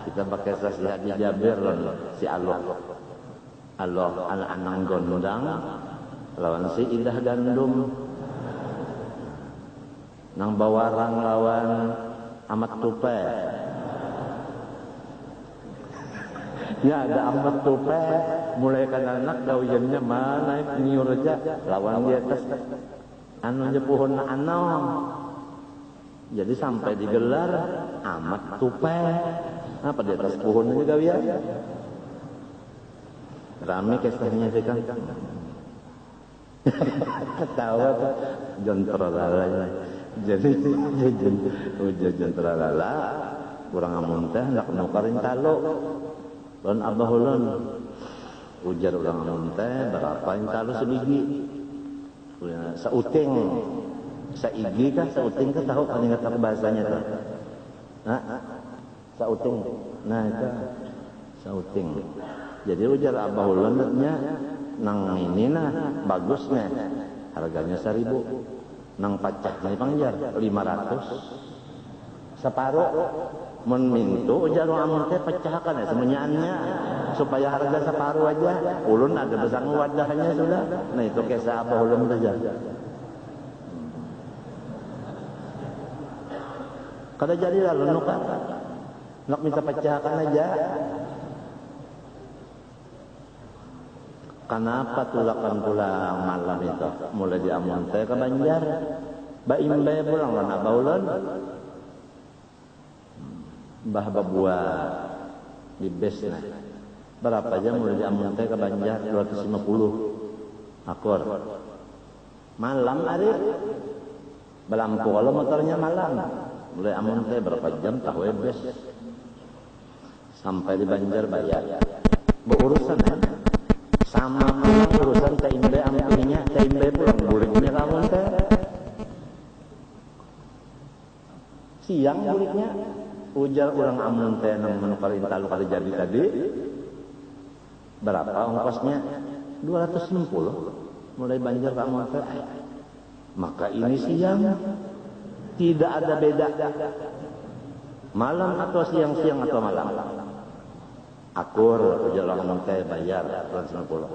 [SPEAKER 2] Kita pakai sasi Haji Jabir si Allah. Allah anak-anak gondang lawan si Indah Gandum. Nang Bawarang lawan Amat Tupe. Ya ada Amat Tupe mulai kan anak dawiannya mana niur aja lawan di atas anunya pohon anom. Jadi sampai digelar Amat Tupe. Apa di atas pohon aja gawian. Rame kisahnya sih kan. Ketawa tuh Jentera Lala. Jadi Jentera Lala kurang amun teh hendak nukar Intalo. Lawan abah ulun ujar urang amun teh berapa Intalo sebiji? Sauting. Saigi kah sauting kah tahu kan ingat bahasanya tuh. Sauting. Nah itu sauting. Jadi ujar abah ulunnya nang ini nah bagusnya harganya 1.000. Nang pacaknya pangjar 500. Separuh mun mintu ujar amun teh pecahkan ya semuanya supaya harga separuh aja. Ulun ada besang wadahnya sudah. Nah itu kisah abah ulun saja. Kada jadi lalu nukar. Nak minta pecahkan aja. Kenapa tulakan-tulang malam itu? Mulai di amun teh ke Banjar. Baimbe pulang lan abah ulun. Mbah babua di besna. Berapa jam mulai di amun teh ke Banjar? 250 akor. Malam hari. Belampu kalau motornya malam. Mulai amun teh berapa jam tahu bes. Sampai di Banjar bayar. Berurusan ya. sama urusan taimbe ampinya, taimbe pulang buliknya kamu teh. Siang buliknya, ujar orang amun teh nang menukarin talu kali jadi tadi. Berapa ongkosnya? 260. Mulai Banjar kamu teh. Maka ini siang. Tidak ada beda. Malam atau siang atau malam. Akur ujar orang teh bayar 260.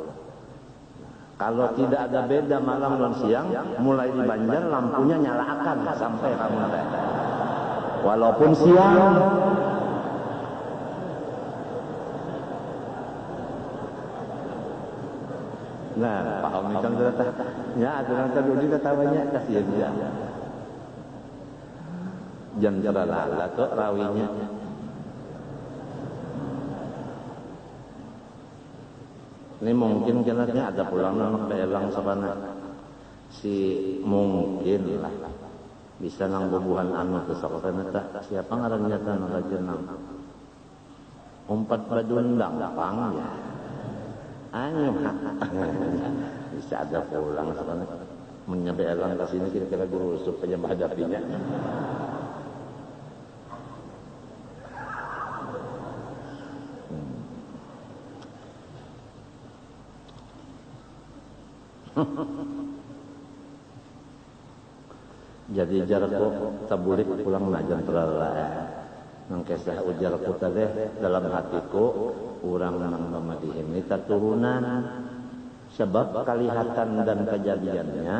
[SPEAKER 2] Kalau tidak ada beda malam dan siang, mulai di Banjar lampunya nyalakan sampai kamu teh. Walaupun siang. Nah, Pak Om Icang ternyata, ya, ternyata dulu ketawanya kasihan dia. Jangan terlala tuh rawinya. Ini mungkin kenanya ada pulang anak belang sabana. Si mungkin lah bisa nang bubuhan anu ke sakotana tak siapa ngarannya tan ngajenang. Umpat badundang pang ya. Anu bisa ada pulang sabana. Menyebelang ke sini kira-kira guru supaya menghadapinya. Jadi jarakku tabulik pulang najan terala nang kesah ujarku tadi dalam hatiku urang nang mamadihin ini turunan sebab kelihatan dan kejadiannya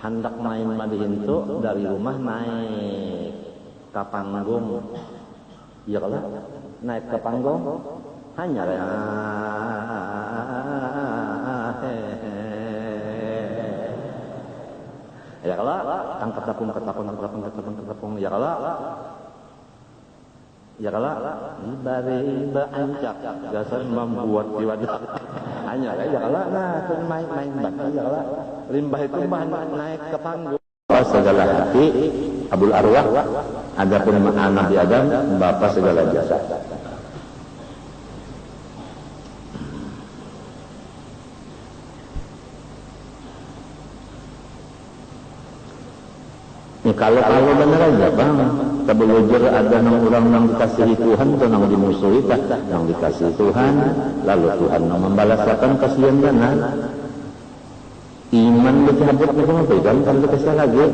[SPEAKER 2] hendak main madihin itu dari rumah naik ke panggung ya kalau naik ke panggung hanya ya kalau tangkap tepung ya kalau iba ancak dasar membuat diwadah hanya ya kalau nah itu main batu ya kalau limbah itu naik ke panggung segala hati abul arwah adapun Nabi Adam bapak segala jasa. Kalau benar aja bang, sebelum ada orang yang dikasihi Tuhan atau yang dimusuhi, yang dikasihi Tuhan, lalu Tuhan membalaskan kasihan dana. Iman dicabut itu pegang kalau dikasih lagi,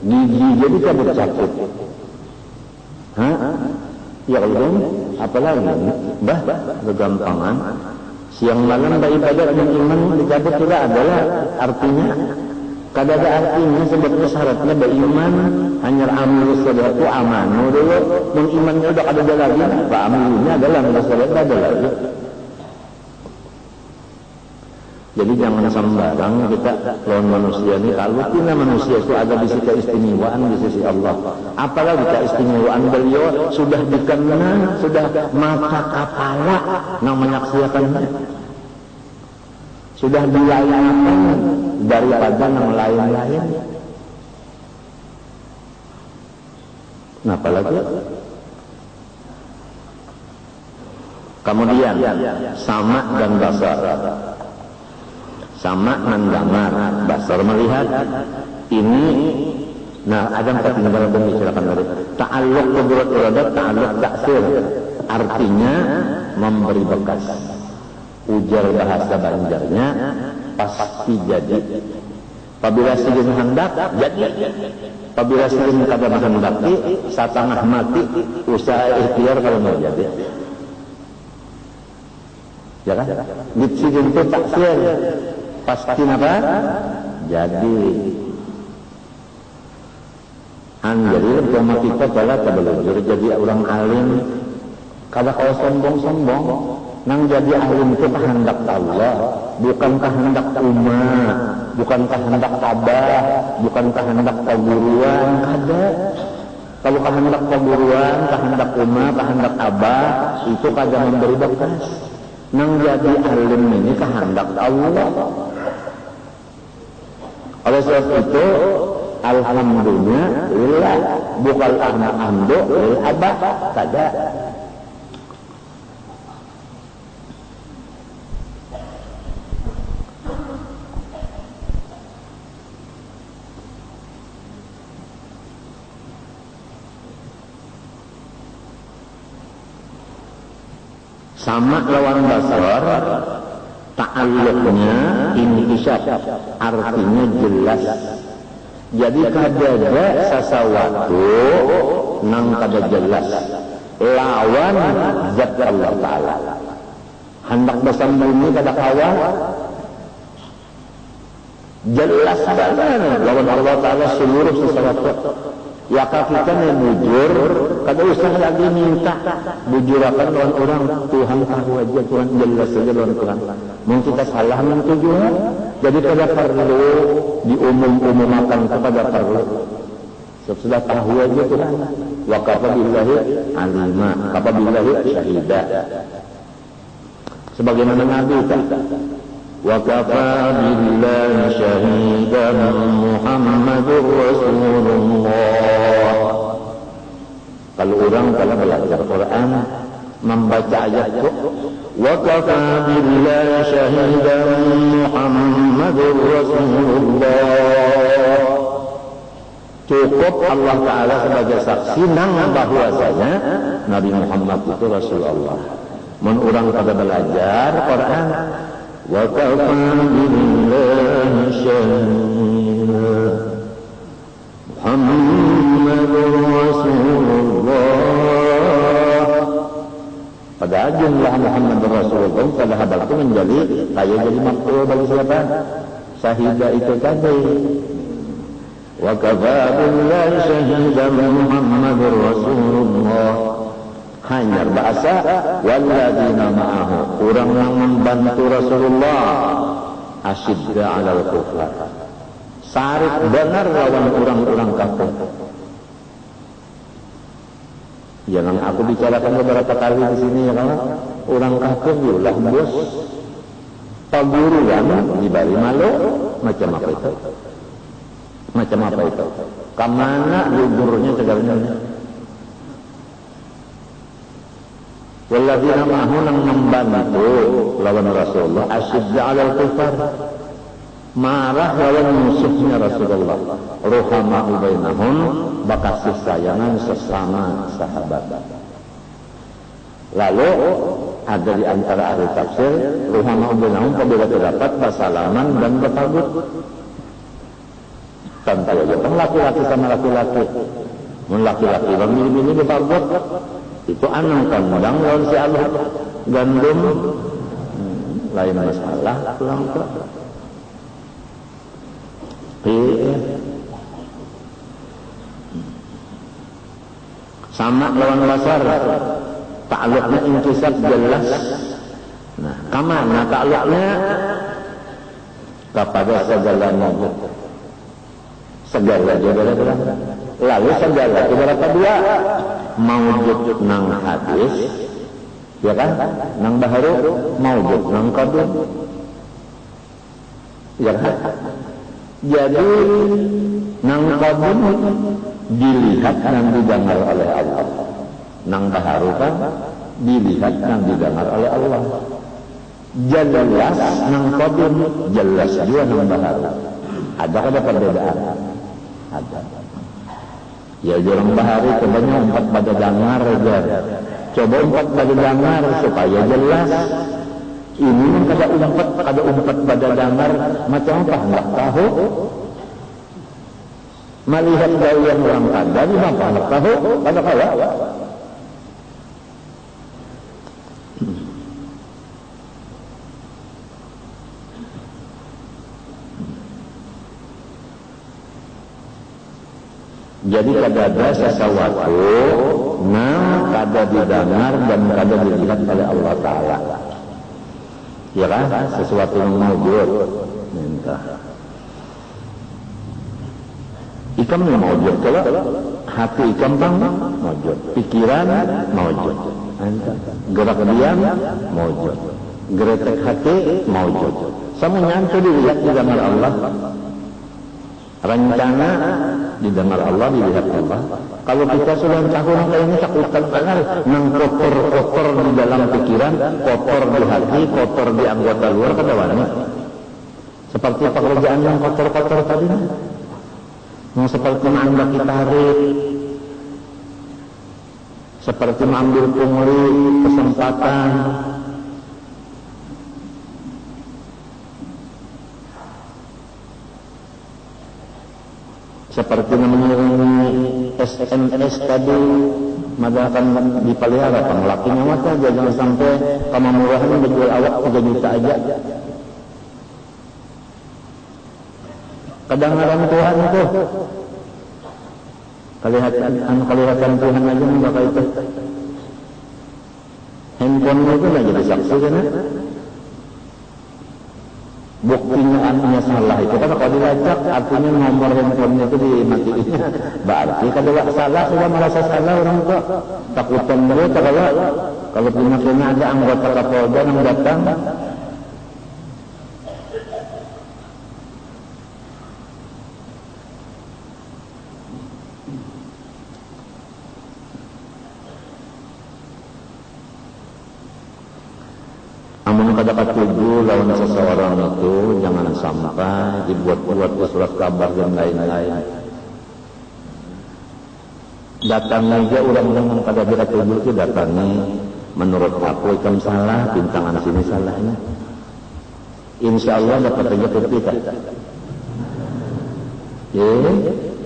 [SPEAKER 2] gigi jadi cabut. Ya Allah, apalagi, bah, kegampangan. Siang malam beribadah dan iman dicabut juga adalah artinya. Kada ada artinya sebabnya syaratnya beriman hanya amal sedekah itu amanu dulu mengimannya udah ada lagi pak amalnya adalah sedekah ada lagi. Jadi jangan sembarang kita lawan manusia ini kalau kita manusia itu ada di sisi keistimewaan di sisi Allah. Apalagi keistimewaan beliau sudah dikenal sudah mata kepala yang menyaksikannya. Sudah dilayani daripada yang lain-lain. Nah, apalagi kemudian sama dan basar. Sama dan damar. Basar melihat ini. Nah, ada ketinggalan membicarakan dari ta'alluq qudrat iradat, ta'alluq taksir. Artinya memberi bekas. Ujar bahasa Banjarnya pasti jadi. Apabila sidin hendak jadi. Apabila sidin kada menghendaki satengah mati usaha ikhtiar kalau mau jadi. Ya kan? Sidin itu taksir. Pasti apa? Jadi. Jadi rumah kita adalah belajar jadi orang alim. Kada kalau sombong-sombong. Nang jadi alim itu kehendak Allah, bukan kehendak umat, bukan kehendak abah, bukan kehendak keguruan, ada. Kalau kehendak keguruan, kehendak umat, kehendak abah, itu kada memberi bekas. Nang jadi alim ini kehendak Allah. Oleh sebab itu, alhamdulillah, bukan alhamdu lil abah, kada. Sama lawan basar, ta'alluqnya inkisyaf, artinya jelas. Jadi kadada sasawatu nang kada jelas lawan zat Allah Ta'ala. Hendak besan bumi kada kawan, jelas banget lawan Allah Ta'ala seluruh sesuatu. Ya kita yang bujur, kada usah lagi minta bujurakan lawan orang. Tuhan tahu aja, Tuhan jelas saja lawan Tuhan. Mungkin kita salah mentujuan, jadi kada perlu diumum-umumkan, kepada perlu. Sudah tahu aja Tuhan. Wa kafa billahi alima, kafa billahi syahida. Sebagaimana Nabi kata, wa kafa billahi syahidan Muhammadur Rasulullah. Kalau orang kalau belajar Quran, membaca ayat itu, wa kafa billahi syahidan Muhammadur Rasulullah. Cukup Allah Ta'ala sebagai saksi nang bahwasanya Nabi Muhammad itu Rasulullah. Mun orang pada belajar Quran, wa kafa billahi syahidan Muhammadur Rasulullah. Pada jumlah Muhammadur Rasulullah pada hadal itu menjadi kaya jadi maf'ul bagi siapa? Syahidah itu tadi. Wa kafa billahi syahidan Muhammadur Rasulullah. Hanya bahasa walladzina ma'ahu, orang yang membantu Rasulullah asyidda 'alal kufar, sarif benar lawan orang-orang kafir. Jangan aku bicarakan beberapa kali di sini ya kan, orang kafir yulah bos paguru kan dibari malu macam apa itu? Macam apa itu? Kamana gugurnya segalanya? Walladzina ma'ahu nang membantu lawan Rasulullah asyidda 'alal kufar, marah lawan musuhnya Rasulullah. Ruhama'u bainahum, bakasih sayangan sesama sahabat. Lalu ada di antara ahli tafsir, ruhama'u bainahum apabila terdapat bersalaman dan bertabut. Tentu aja kan laki-laki sama laki-laki. Mun laki-laki bini bertabut, itu anang kandang lawan si Allah gandum, lain masalah pulang ke sama lawan basar, ta'alluqnya inkisab jelas. Nah, kamana ta'alluqnya kepada segala mawjud, segala juga. Lalu segala itu berapa dua? Mawjud nang hadis, ya kan? Nang baharu, mawjud nang qadim, ya kan? Jadi nang qadim dilihat dan didengar oleh Allah, nang baharu kan dilihat dan didengar oleh Allah. Jelas nang qadim, jelas juga nang baharu. Ada perbedaan? Ada. Ya orang bahari coba umpat pada dengar aja. Coba umpat pada dengar supaya jelas. Ini kada umpat pada dengar macam apa enggak tahu. Melihat gaya orang kada di apa enggak tahu pada kala. Jadi kada ada sesuatu nang kada didengar dan kada dilihat oleh Allah Ta'ala. Ya kan? Sesuatu yang mawjud. Minta. Ikam yang mawjud. Kalau hati ikam bang mawjud. Pikiran mawjud. Gerak diam mawjud. Geretek hati mawjud. Semuanya itu dilihat di dalam Allah. Rencana didengar Allah, dilihat Allah. Kalau kita sudah cakap ini cakupan banget, nang kotor di dalam pikiran, kotor di hati, kotor di anggota luar, kedawannya. Seperti pekerjaan yang kotor-kotor tadi, yang seperti anda kita tarik, seperti mengambil pungli kesempatan, seperti mengiringi SMS tadi, maka akan dipelihara penglakinya mata aja, jangan sampai kamu murahan menjual awak 3 juta aja. Kadang-kadang Tuhan itu kelihatan Tuhan aja maka itu handphone itu nggak jadi saksi kan? Buktinya anunya salah itu kan kalau dilacak artinya nomor handphonenya itu dimatiin, berarti kalau salah sudah merasa salah orang itu takutan mereka kalau punya ada anggota Kapolda yang datang pada ketujuh lawan seseorang itu jangan sampai dibuat-buat di surat kabar dan lain-lain. Datang aja orang-orang pada ketujuh itu datangi menurut aku ikam salah, bintangan sini salahnya. Insya Allah dapat aja kita.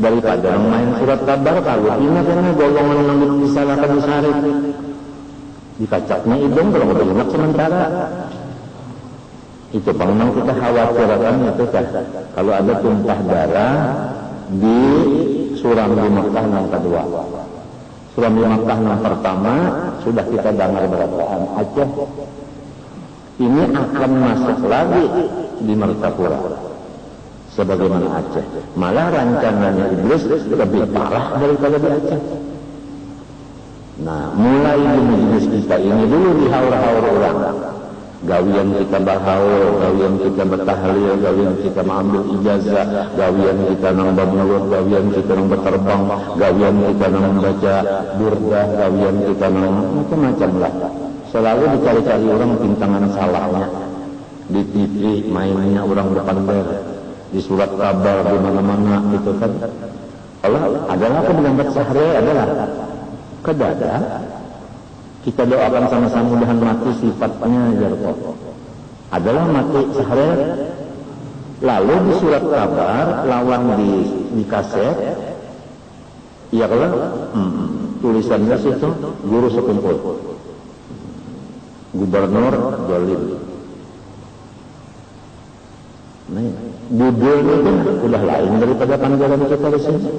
[SPEAKER 2] Daripada main surat kabar kalau ini karena golongan yang disalahkan disari dikacaknya hidung kalau udah enak sementara. Itu memang kita khawatirkan itu kan kalau ada tumpah darah di suram di Makkah yang kedua, suram di Makkah yang pertama sudah kita dengar berapaan Aceh, ini akan masuk lagi di Martapura sebagaimana Aceh, malah rancangannya iblis lebih parah daripada di Aceh. Nah, mulai di majelis kita ini dulu dihaur-haur orang. Gawian kita berhaul, gawian kita bertahlil, gawian kita mengambil ijazah, gawian kita nang bermulut, gawian kita nang berterbang, gawian kita nang membaca burdah, gawian kita nang macam-macam lah. Selalu dicari-cari orang pintangan salahnya. Di TV mainnya orang berpandai, di surat kabar di mana-mana itu kan. Allah adalah pendapat sahri adalah kedada. Kita doakan sama-sama mudahan mati sifatnya jarko adalah mati sahret. Lalu di surat kabar lawan di kaset iya kalau tulisannya situ guru sekumpul gubernur Jolim. Nah, judulnya itu udah lain daripada panggilan kita di sini.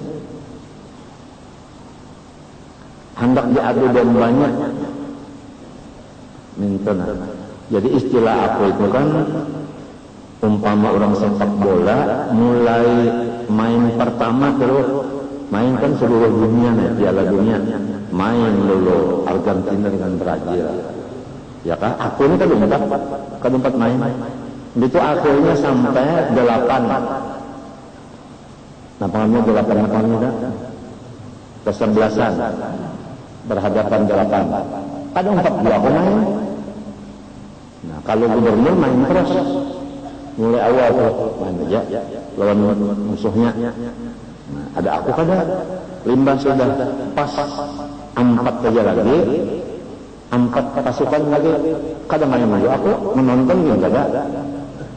[SPEAKER 2] Hendak diadu dombanya minta. Jadi istilah aku itu kan umpama orang sepak bola mulai main pertama terus main kan seluruh dunia nih, Piala Dunia main dulu Argentina dengan Brazil ya kan, aku ini kan empat main itu akhirnya sampai 8. Nah pengamnya 8 apa kesebelasan berhadapan 8 ada 42 pemain. Nah kalau gubernur main terus mulai awal main aja lawan musuhnya. Nah, ada aku kada limbah sudah pas 4 saja lagi 4 pasukan lagi kada main lagi aku menonton juga kada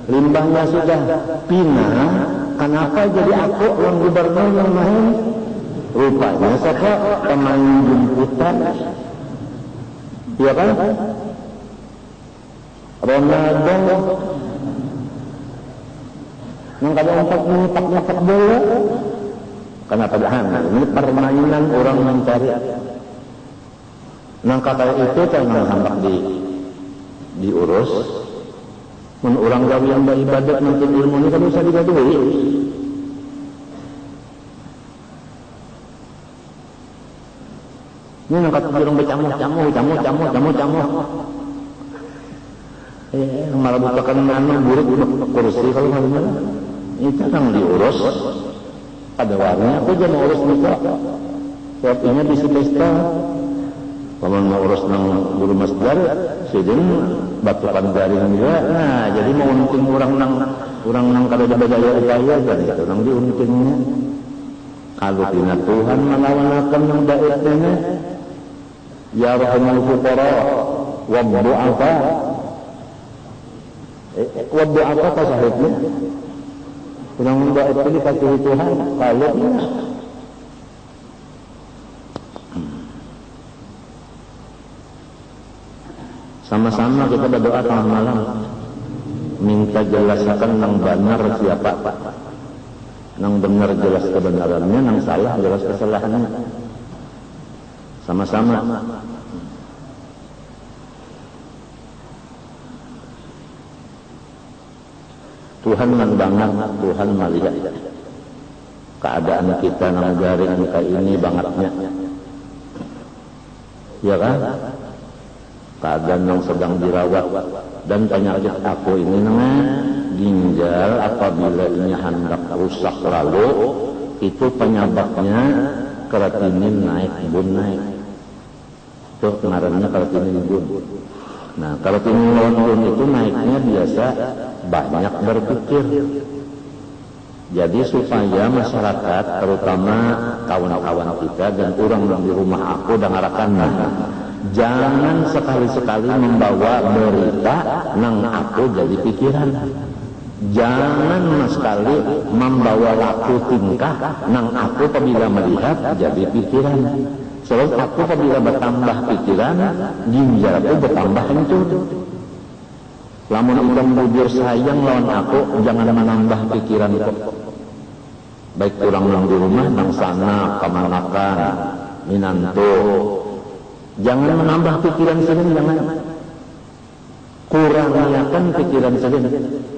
[SPEAKER 2] limbahnya sudah pindah. Kenapa jadi aku yang gubernur yang main? Rupanya siapa pemain jemputan iya kan Ronaldo yang kada nyetak bola karena padahal ini permainan orang mencari nang kata itu jangan sampai diurus mun orang gawe yang beribadat nanti ilmu ini kan bisa digadui. Ini nang kata orang bercamuh malah bukakan buruk kursi kalau malam itu yang diurus ada warnanya aku jangan urus nikah sebabnya bisa pesta kalau mau urus nang guru masjid sidin batukan garing juga. Nah jadi mau unting orang nang kada ada upaya kan itu nang diuntingnya kalau tina Tuhan melawan akan yang daerahnya yarhamul fuqara wa du'afa. Wa du'afa apa sahihnya? Kurang doa itu dikasih Tuhan kalau ini. Sama-sama kita berdoa tengah malam, minta jelaskan nang benar siapa, nang benar jelas kebenarannya, nang salah jelas kesalahannya. Sama-sama. Tuhan mendengar, Tuhan melihat keadaan kita nang garing kayak ini bangetnya, ya kan? Keadaan yang sedang dirawat dan penyakit aku ini namanya ginjal, apabila ini hendak rusak lalu itu penyebabnya kreatinin naik, bun naik. Itu kemarinnya kreatinin bun. Nah, kreatinin bun itu naiknya biasa banyak berpikir. Jadi supaya masyarakat, terutama kawan-kawan kita dan orang yang di rumah aku dengarkan, jangan sekali-sekali membawa berita nang aku jadi pikiran. Jangan sekali membawa laku tingkah nang aku apabila melihat jadi pikiran. Sebab aku apabila bertambah pikiran, ginjal aku bertambah hancur. Lamun orang bujur sayang lawan aku, jangan menambah pikiran itu. Baik orang yang di rumah, nang sana, kemanakan, minanto. Jangan menambah pikiran sendiri, jangan. Kurangiakan pikiran sendiri,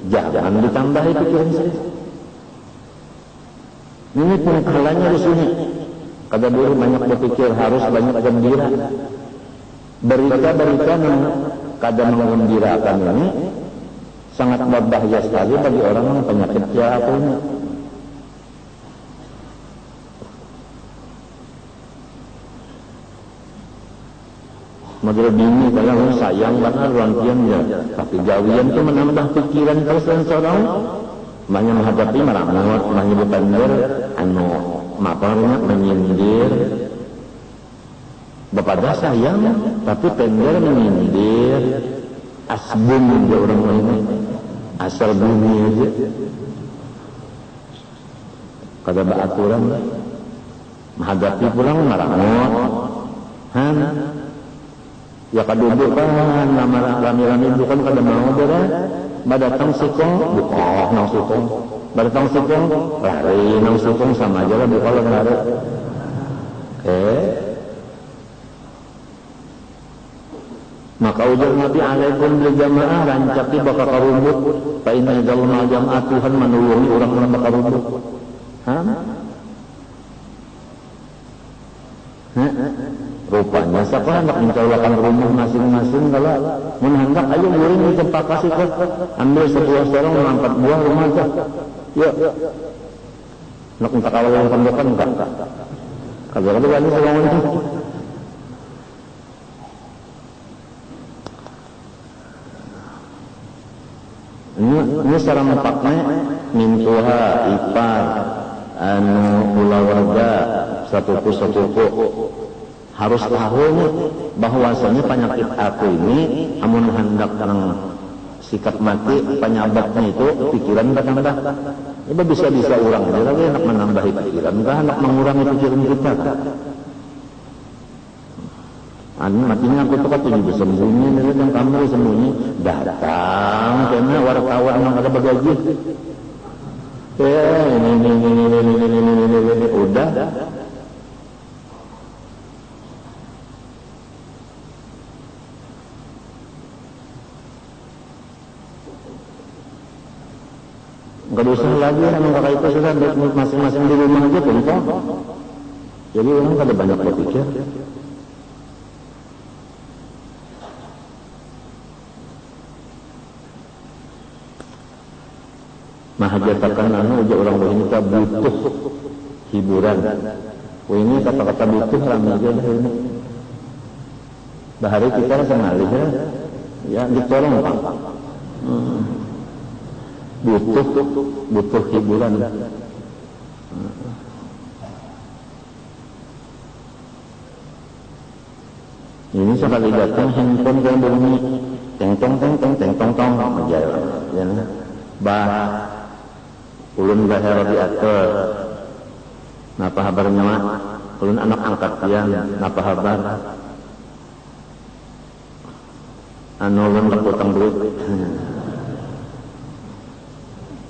[SPEAKER 2] jangan ditambahi pikiran sendiri. Ini pengekalanya di sini. Kada dulu banyak berpikir, harus banyak gembira. Berita-berita yang kada menggembirakan ini sangat berbahaya sekali bagi orang yang penyakit aku ini. Model bini kalau sayang banget rantian ya, tapi gawian itu menambah pikiran terus dan seorang banyak menghadapi meramut, banyak berpender, maparnya menyindir. Bapak sayang, tapi pender menyindir, asbun dia orang lain, asal bumi aja. Kada beraturan, menghadapi pulang meramut, ya kaduduk kan rami-rami bukan kada mau beres, badatang sikong buka nang sikong, badatang sikong lari nang sikong sama aja lah buka lari. Maka ujar Nabi alaikum bil jamaah, rancaki bakal karubut, fa inna jalma jamaah, Tuhan menulungi orang yang bakal karubut. Rupanya siapa hendak mencaulakan rumah masing-masing kalau menghendak ayo guring di tempat kasih kok ambil sebuah sarung mengangkat buah rumah aja yuk nak minta kawal yang pembukaan enggak kagak ada banyak sarung itu. Ini secara mempaknya mintuha ipar ulah warga satuku harus tahu bahwasanya penyakit aku ini amun hendak nang sikap mati penyebabnya itu pikiran bertambah. Ini bisa-bisa orang dia lagi hendak menambahi pikiran, enggak hendak mengurangi pikiran kita. Matinya aku tuh katanya bersembunyi, dan kamu sembunyi datang karena wartawan yang ada bagaji. Ini udah. Enggak usah lagi yang kakak itu sudah masing-masing di rumah aja tumpah. Jadi orang kada banyak berpikir. Mahajatakan ujar orang kita butuh hiburan. Ini kata-kata butuh rame aja dah ini. Bahari kita rasa ngalih ya ditolong Pak. Butuh hiburan. Ini sekali datang handphone kayak bunyi teng tong aja ya. Bah ulun bahar diatur. Napa kabarnya mah? Ulun anak angkat pian, napa kabar? Anu ulun utang duit.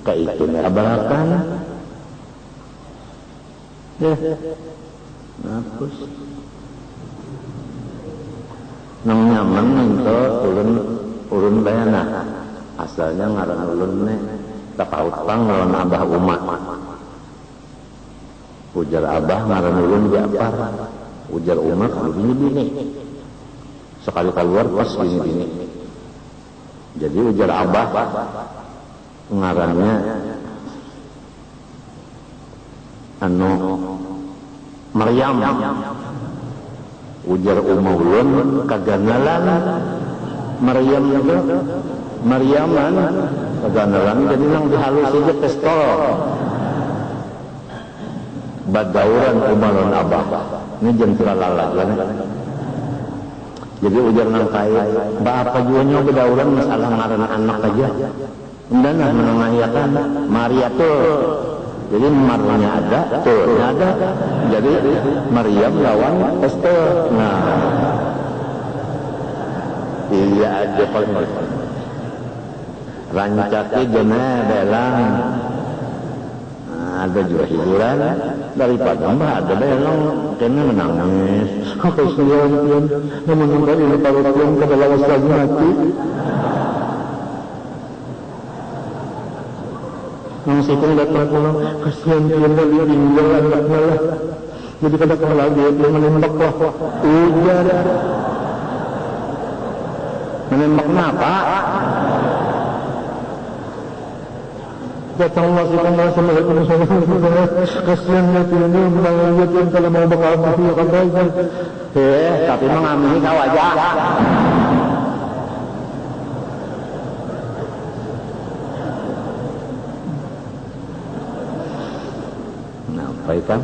[SPEAKER 2] Kayak itu abarakan. Ya. Hapus. Nang nyaman itu ulun bayana. Asalnya ngaran ulun nih tapautang lawan abah umat. Ujar abah ngaran ulun Ja'far. Ujar umat bini-bini. Sekali keluar pas bini-bini. Jadi ujar abah ngarannya anu Maryam. Ujar ulun kaganalan Maryam itu Maryaman kaganalan jadi nang dihalus aja pistol badauran umalun abah ini jentera lalagan. Jadi ujar nang kaya apa juanya bedauran masalah ngaran anak aja undana menengahiakan Maria tuh. Jadi marnya ada, tuh ada. Jadi Maryam lawan Esther. Nah, iya aja paling. Rancaki jena belang. Nah, ada juga hiburan daripada mbak ada belang kena menangis. Kasihan, namun ini kalau yang kedalam lagi mati. Nang sikung datang pulang, kasihan dia lihat tinggal anak malah. Jadi kada kepala dia menembak lah. Ujar. Menembak kenapa? Datang masih kena sama kasihan dia ini menangis yang kalau mau bakal masih akan baik. Tapi mengamini kau aja. Baikkan.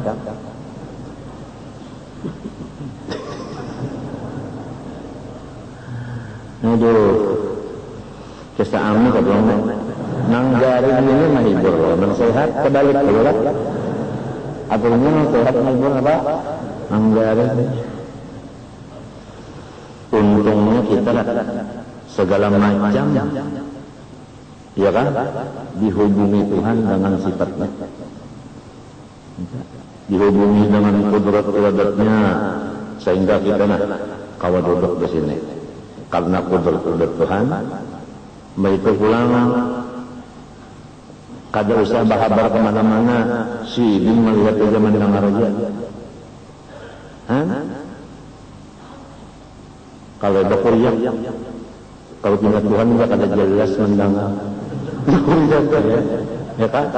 [SPEAKER 2] Aduh, kisah amu kadang nang garing ini mahibur, nang sehat kebalik keluar. Aturnya nang sehat mahibur apa? Nang garing. Untungnya kita segala macam, ya kan, dihubungi Tuhan dengan sifatnya. Dihubungi dengan kudrat iradatnya sehingga kita kawa duduk di sini karena kudrat Tuhan. Begitu pulang kada usah bahabar kemana-mana si bin melihat aja mandang raja. Kalau ada kuliah kalau tinggal Tuhan juga kada jelas mandang kuliah ya kan.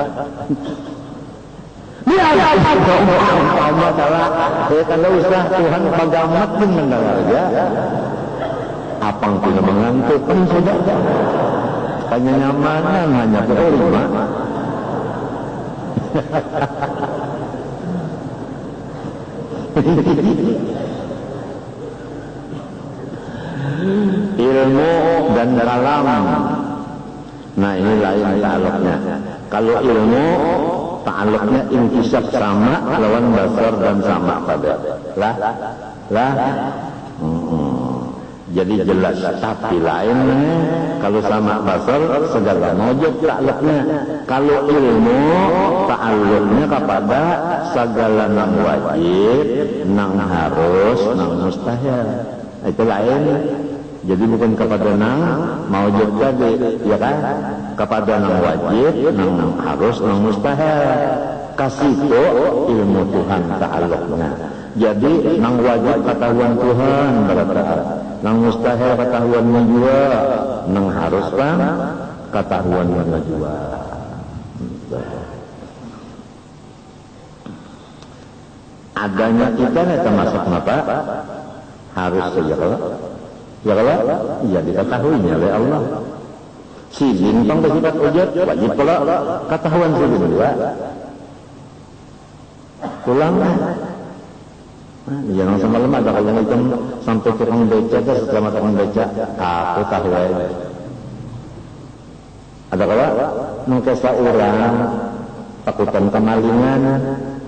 [SPEAKER 2] Ya, Allah salah. Kalau usah Tuhan pagamat pun mendengar ya. Apang tidak mengantuk pun sudah. Hanya nyamanan, hanya berlima. Ilmu dan kalam. Nah ini lain ta'aluknya. Kalau ilmu ta'aluknya intisab sama lawan basar dan sama pada lah jadi jelas. Tapi lain kalau sama basar segala mojok ta'aluknya. Kalau ilmu ta'aluknya kepada segala nang wajib, nang harus, nang mustahil. Itu lain. Jadi bukan kepada nang mawjud tadi, ya kan? Kepada nang wajib, nang harus, nang mustahil. Kasih itu ilmu Tuhan ta'aluknya. Jadi nang wajib ketahuan Tuhan berarti, nang mustahil ketahuannya juga, nang harus kan ketahuannya juga. Adanya kita termasuk apa? Harus saja kalau. Ya kalau, ya diketahuinya oleh Allah. Si bintang bersifat wajib, wajib kalau ketahuan si juga. Pulang Jangan semalam ada kalau itu sampai tukang beca, setelah tukang beca, aku tahu aja. Ada kalau mengkesa orang takutan kemalingan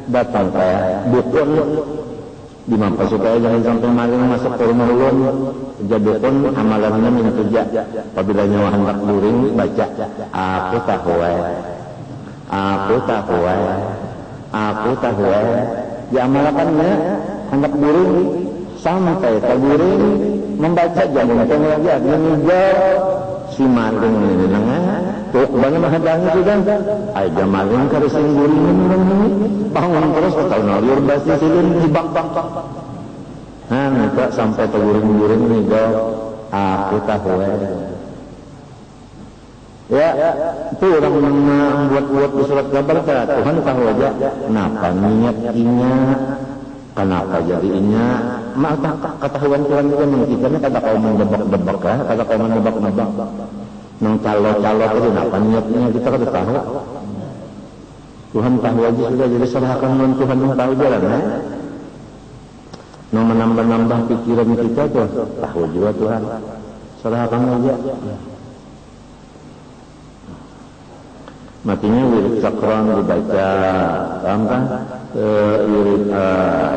[SPEAKER 2] datang kayak dukun di mampu supaya jangan sampai maling masuk ke rumah ulun. Jadi dukun amalannya menkerja. Apabila nyawa hendak luring baca, aku tahu aja, aku tahu aja, aku tahu aja. Diamalkannya hendak burung sampai terburung membaca jamu aja mengejar si maling ini tuh banyak mahadangnya sudah aja maling karising burung ini bangun terus atau naliur basi silin hibak minta sampai terburung ini aku tahu ya itu orang membuat di surat kabar Tuhan tahu aja kenapa niatnya, kenapa jadinya maka ketahuan Tuhan juga mengikirnya kata kau mendebak-debak ya, kata kau mendebak-debak nang calo-calo itu kenapa niatnya kita kada tahu. Tuhan tahu aja sudah, jadi serahkan dengan Tuhan yang tahu jalan ya. Nang menambah-nambah pikiran kita tuh tahu juga Tuhan, serahkan aja. Matinya wirid sakran dibaca, paham kan? Wirid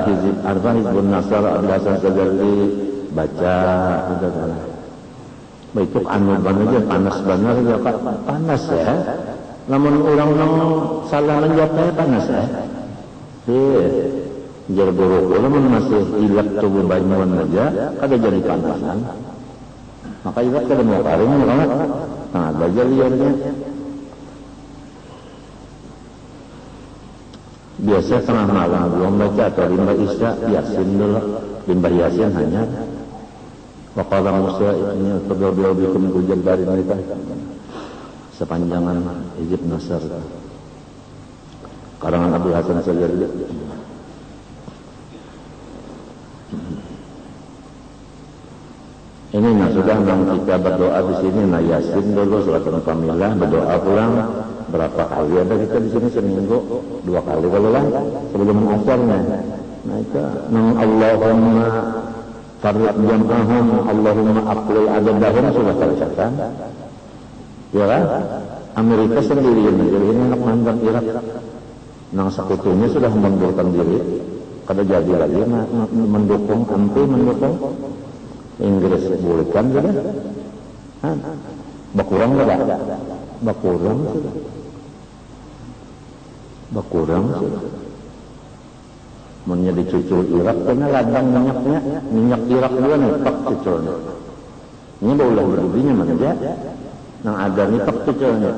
[SPEAKER 2] Hizbun Nasr Abdul Hasan Sajarli baca, gitu kan? Itu anu aja panas benar ya Pak, panas ya. Namun orang-orang salah menjawabnya panas ya. Jar buruk, namun masih ilat tubuh banyuan aja, kada jadi panasan. Maka ilat kada mau karing, kan? Nah, belajar liarnya. Biasa tengah malam belum baca atau limba isya yasin dulu, limba yasin hanya waqala Musa ini fadlu bikum kujal dari mereka sepanjangan Hizb Nasr karangan Abdul Hasan Sajarli. Ini sudah kita berdoa di sini yasin dulu surat Al-Familah, berdoa pulang. Berapa kali ada kita di sini seminggu 2 kali kalau lah sebelum asarnya. Nah itu nang Allahumma farriq jam'ahum Allahumma aqlil adadahum sudah tercatat. Ya kan? Amerika sendirian jadi ini anak mantan Irak. Nang sekutunya sudah mengundurkan diri. Kada jadi lagi mendukung Inggris bukan sudah. Bakurang enggak? Bakurang sudah. Menjadi cucu Irak karena ladang minyak Irak juga nih pak cucunya. Ini boleh berbudinya mana dia? Nang ada nih pak cucunya.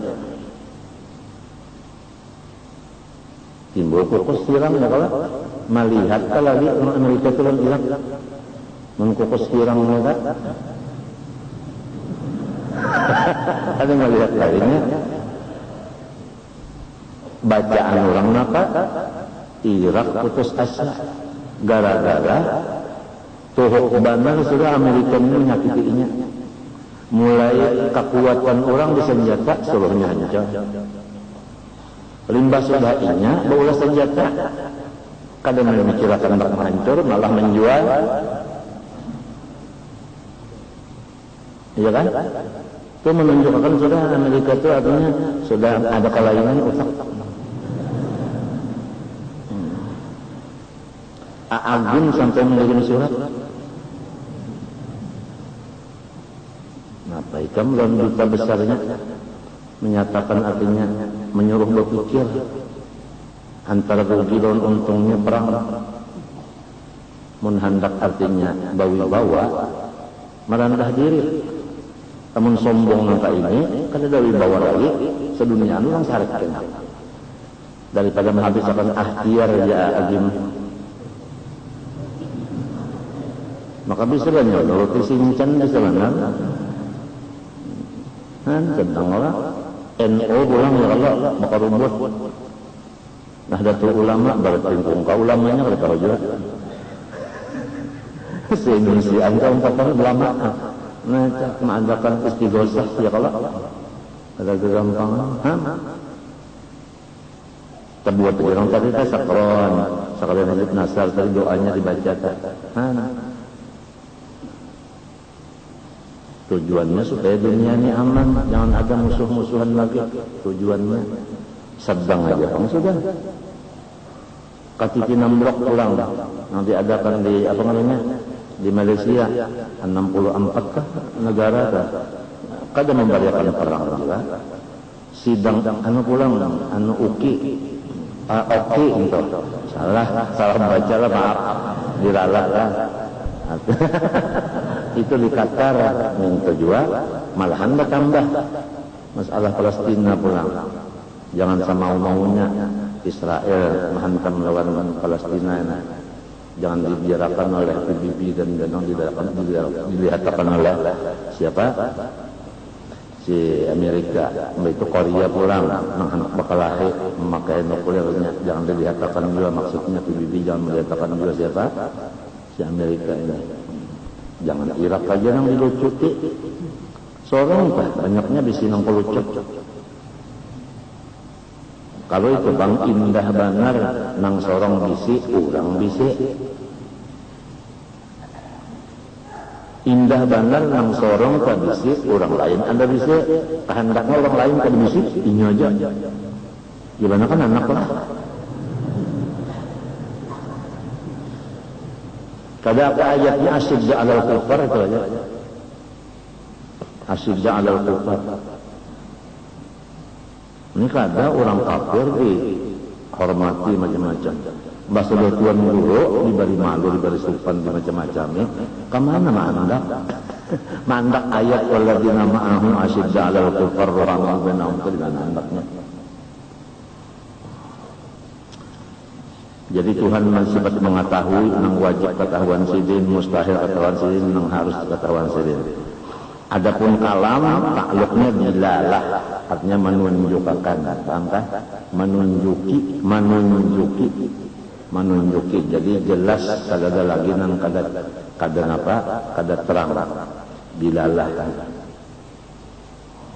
[SPEAKER 2] Timbul kukus siram ya kalau melihat kalau di Amerika turun Irak mengkukus siram mereka. Ada melihat lainnya. Bacaan orang apa? Irak putus asa gara-gara tuhuk benar sudah Amerika ini menyakitinya. Mulai kekuatan orang di senjata seluruhnya hancur. Limbah sudah inya bawa senjata. Kadang memikirkan bakal hancur malah menjual. Iya kan? Itu menunjukkan sudah Amerika itu artinya sudah ada kelainan otak. Agung sampai mengirim surat. Nah, Baikam dan duta besarnya menyatakan artinya menyuruh berpikir antara rugi dan untungnya perang. Menhendak artinya bawa merendah diri. Namun sombong nangka ini kan ada wibawa lagi sedunia orang sarekin daripada menghabiskan akhtiar ya agim. Maka bisa banyak nuruti sincan bisa benar. Tentang orang NU pulang ya Allah bakal rubuh. Nahdlatul Ulama bertingkung ka ulamanya kada tahu juga. Se-Indonesia angka ulama. Nah, mengadakan istighosah ya kalau ada kegampangan. Terbuat orang tadi sakron sekalian Hizib Nasar tadi doanya dibaca tak. Tujuannya supaya dunia ini aman, jangan ada musuh-musuhan lagi. Tujuannya sedang aja Bang sudah. KTP Nambrok pulang, nanti adakan di apa namanya di Malaysia 64 kah negara kah? Kada membayarkan perang juga. Sidang anu pulang, anu Uki, Oki itu salah baca lah maaf diralat lah. Itu di Qatar minta jual, malahan bertambah masalah Palestina pulang. Jangan sama maunya Israel menghantam lawan Palestina ini. Jangan dibiarkan oleh PBB dan dilihatkan oleh siapa? Si Amerika. Itu Korea pulang bakal lahir memakai nuklirnya. Jangan dilihatkan juga maksudnya PBB, jangan melihatkan juga siapa? Si Amerika ini. Jangan Irak aja yang dilucuti. Seorang banyaknya di sini yang pelucut. Kalau itu Bang indah benar nang sorong bisi, urang bisi. Indah benar nang sorong ka bisi, urang lain anda bisi. Kehendaknya orang lain ka bisi, ini aja. Gimana kan anak lah. Kada apa ayatnya asyidda alal kufar itu aja. Asyidda alal kufar. Ini kada orang kafir dihormati macam-macam. Bahasa tuan guru diberi malu, diberi sopan di macam-macam ya. Kemana mandak? Mandak ayat walladzina ma'ahum asyidda 'alal kufar rahamau bainahum itu di mana mandaknya? Jadi Tuhan sifat mengetahui, nang wajib ketahuan sidin, mustahil ketahuan sidin, nang harus ketahuan sidin. Adapun kalam takluknya dilalah, artinya menunjukkan, paham? Menunjuki. Jadi jelas kada ada lagi nang kada terang. Dilalah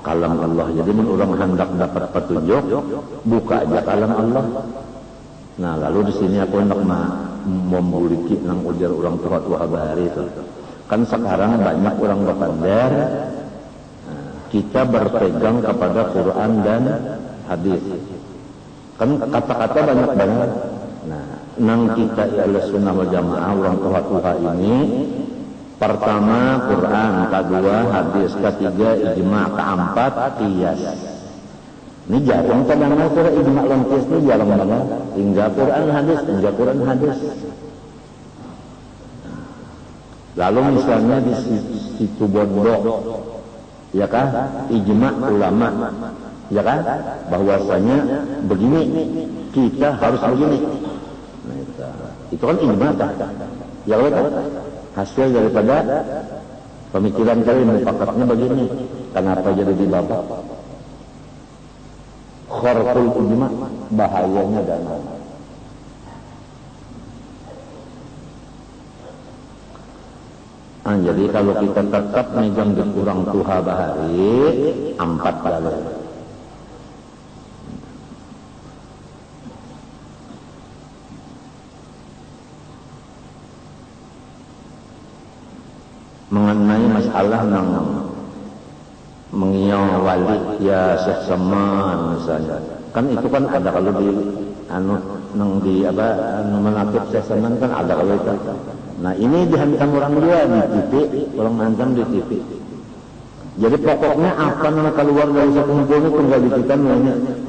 [SPEAKER 2] kalam Allah. Jadi mun orang hendak dapat petunjuk, buka aja kalam Allah. Nah, lalu di sini aku hendak membuliki nang ujar orang tua bahari itu. Kan sekarang banyak orang berpandar, kita berpegang kepada Quran dan hadis. Kan kata-kata banyak banget. Nah, nang kita ialah sunnah wal jamaah orang tua ini, pertama Quran, kedua hadis, ketiga ijma, keempat qiyas. Ini jarang kadang itu ijma lan qiyas ini jarang banget. Hingga Quran hadis. Lalu misalnya di situ bodoh, ya kan, ijma ulama, ya kan, bahwasanya begini, kita harus begini. Nah, itu kan ijma kan, ya kan, hasil daripada pemikiran kalian mufakatnya begini. Kenapa jadi di babak? Kharqul ijma, bahayanya dan jadi kalau kita tetap megang di kurang tuha bahari 4 kali. Mengenai masalah yang mengiau wali ya Syekh Saman misalnya, kan itu kan ada kalau di nang di menakib Syekh Saman kan ada kalau itu. Nah ini dihantam orang juga di TV, orang hantam di TV. Jadi pokoknya apa yang keluar dari satu kumpul ini tunggal di kita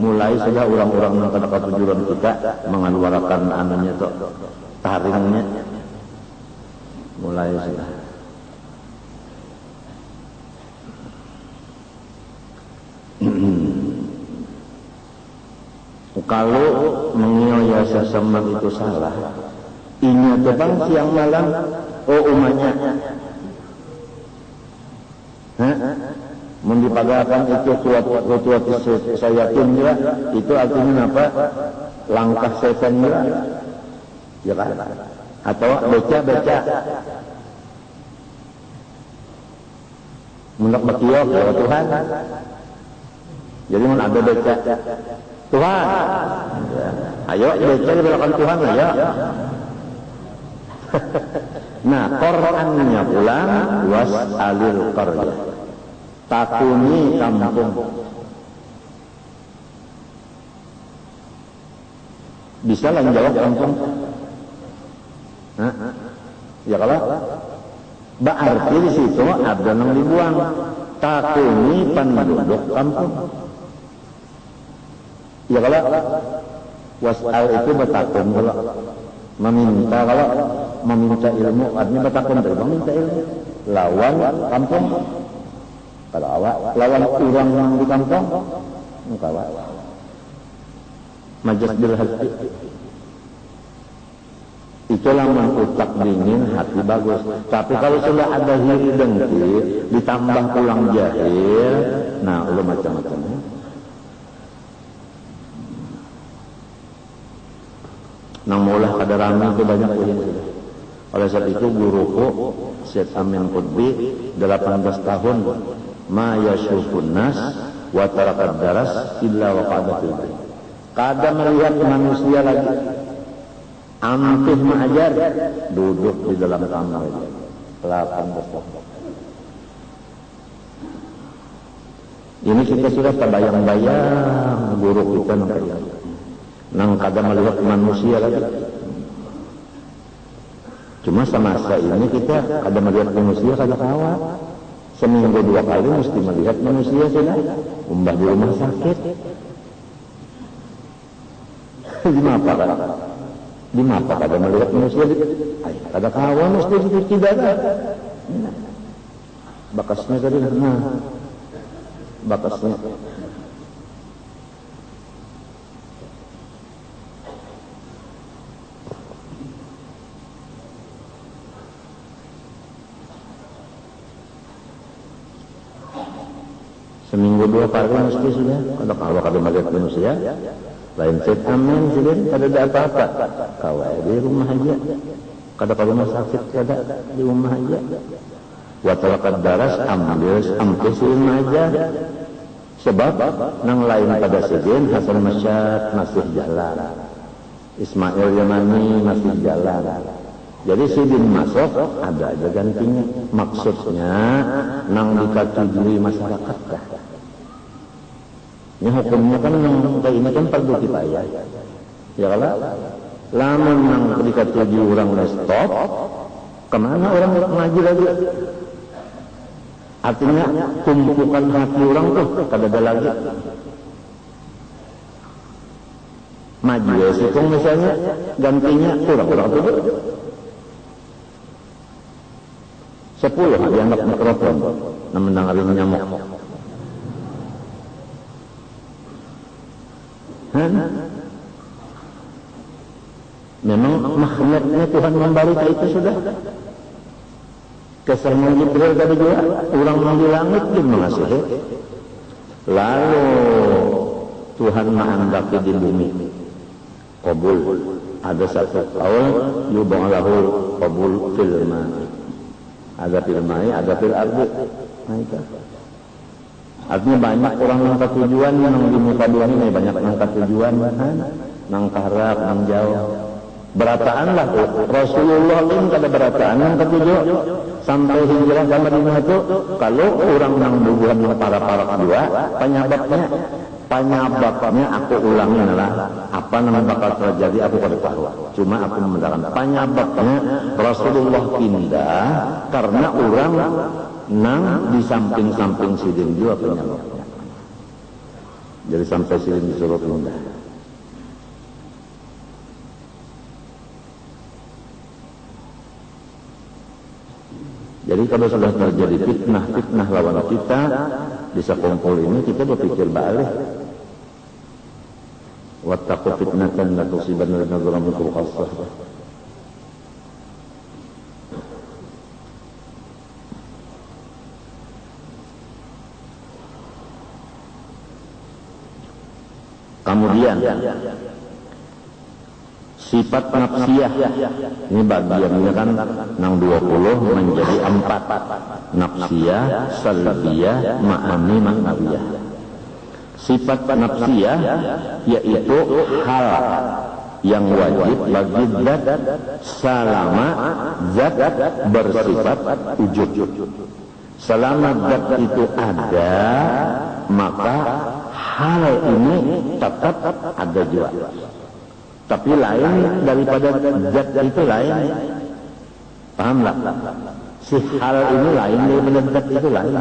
[SPEAKER 2] mulai sudah orang-orang yang kata tujuan kita mengeluarkan anunya itu taringnya mulai sudah. Kalau mengiaya sesama itu salah, ini bang siang malam, umatnya, mendipagakan itu suatu saya juga, itu artinya apa? Langkah setan juga, ya kan? Atau beca, mendak berkiok ya Tuhan. Jadi mun ada beca, Tuhan. Ayo baca di belakang Tuhan ayo. Nah, Qur'annya pulang was'alil qaryah. Takuni kampung. Bisa lah jawab kampung? Hah? Ya kalau berarti di situ ada yang dibuang. Takuni penduduk kampung. Ya kalau was'al itu bertakun kalau meminta, kalau meminta ilmu artinya bertakun dari meminta ilmu. Lawan kampung. Kalau awak lawan orang yang di kampung, enggak awak. Majas bil hati. Itulah mengutak dingin, hati bagus. Tapi kalau sudah ada hiri dengki, ditambah pulang jahil, nah lu macam-macam. Nang mulah kada rame itu banyak ini. Oleh sebab itu guruku Syed Amin Qutbi 18 tahun ma yashufun nas wa tarakad daras illa wa qadatil baik. Kada melihat manusia lagi. Ampih mengajar, duduk di dalam kamar. 18 tahun. Ini kita sudah terbayang-bayang guru kita nang kada melihat manusia lagi. Cuma semasa ini kita kada melihat manusia kada kawat. Seminggu 2 kali mesti melihat manusia sudah. Umbah di rumah sakit. Di mapa kada melihat manusia. Kada kawat mesti tidak ada. Bakasnya tadi, bakasnya. Seminggu 2 kali mesti sudah. Kalau kada melihat manusia, lain Syed Amin sudah kada ada apa-apa. Kawai di rumah aja. Kada ke rumah sakit kada di rumah aja. Watalakat daras ambil di rumah aja. Sebab nang lain pada sejen Hasan Masyad masih jalan. Ismail Yamani masih jalan. Jadi sidin masuk ada aja gantinya. Maksudnya nang dikatujui masyarakat kah? Ini hukumnya kan yang kayak ini kan perlu kifayah. Ya kalau lamun nang dikatujui orang stop, kemana orang ngaji lagi? Artinya tumpukan hati orang tuh kada ada lagi. Majelis itu misalnya gantinya kurang-kurang tuh 10 dianggap mikrofon nah mendengarin nyamuk. Memang makhluknya Tuhan memberi itu sudah. Kesan Jibril tadi juga orang yang di langit dia mengasihi. Lalu Tuhan menghendaki di bumi qabul. Ada satu qaul yub'alahu qabul fil ma'i. Ada fil ma'i, ada fil ardi. Nah itu. Artinya banyak orang yang ketujuan yang di muka dunia ini banyak yang ketujuan nang karak, nang jauh. Berataan lah Rasulullah ini kada berataan yang ketujuh sampai hijrah ke Madinah itu kalau orang nang bubuhan para dua penyebabnya aku ulangi adalah apa yang bakal terjadi aku kada tahu. Cuma aku membenarkan penyebabnya Rasulullah pindah karena orang nang di samping-samping sidin juga penyebabnya. Jadi sampai sidin disuruh pindah. Jadi kalau sudah terjadi fitnah lawan kita bisa kumpul ini kita berpikir balik. Wattaqu fitnatan la tusibanna alladziina zalamu minkum khassah. Kemudian sifat nafsiyah ini bagiannya kan nang 20 menjadi 4 nafsiyah, salbiyah, ma'ani, ma'nawiyah. Sifat nafsiyah yaitu hal yang wajib bagi zat selama zat bersifat wujud. Selama zat itu ada, maka hal ini tetap ada juga. Tapi lain daripada zat itu lain. Pahamlah? Si hal ini lain daripada zat itu lain.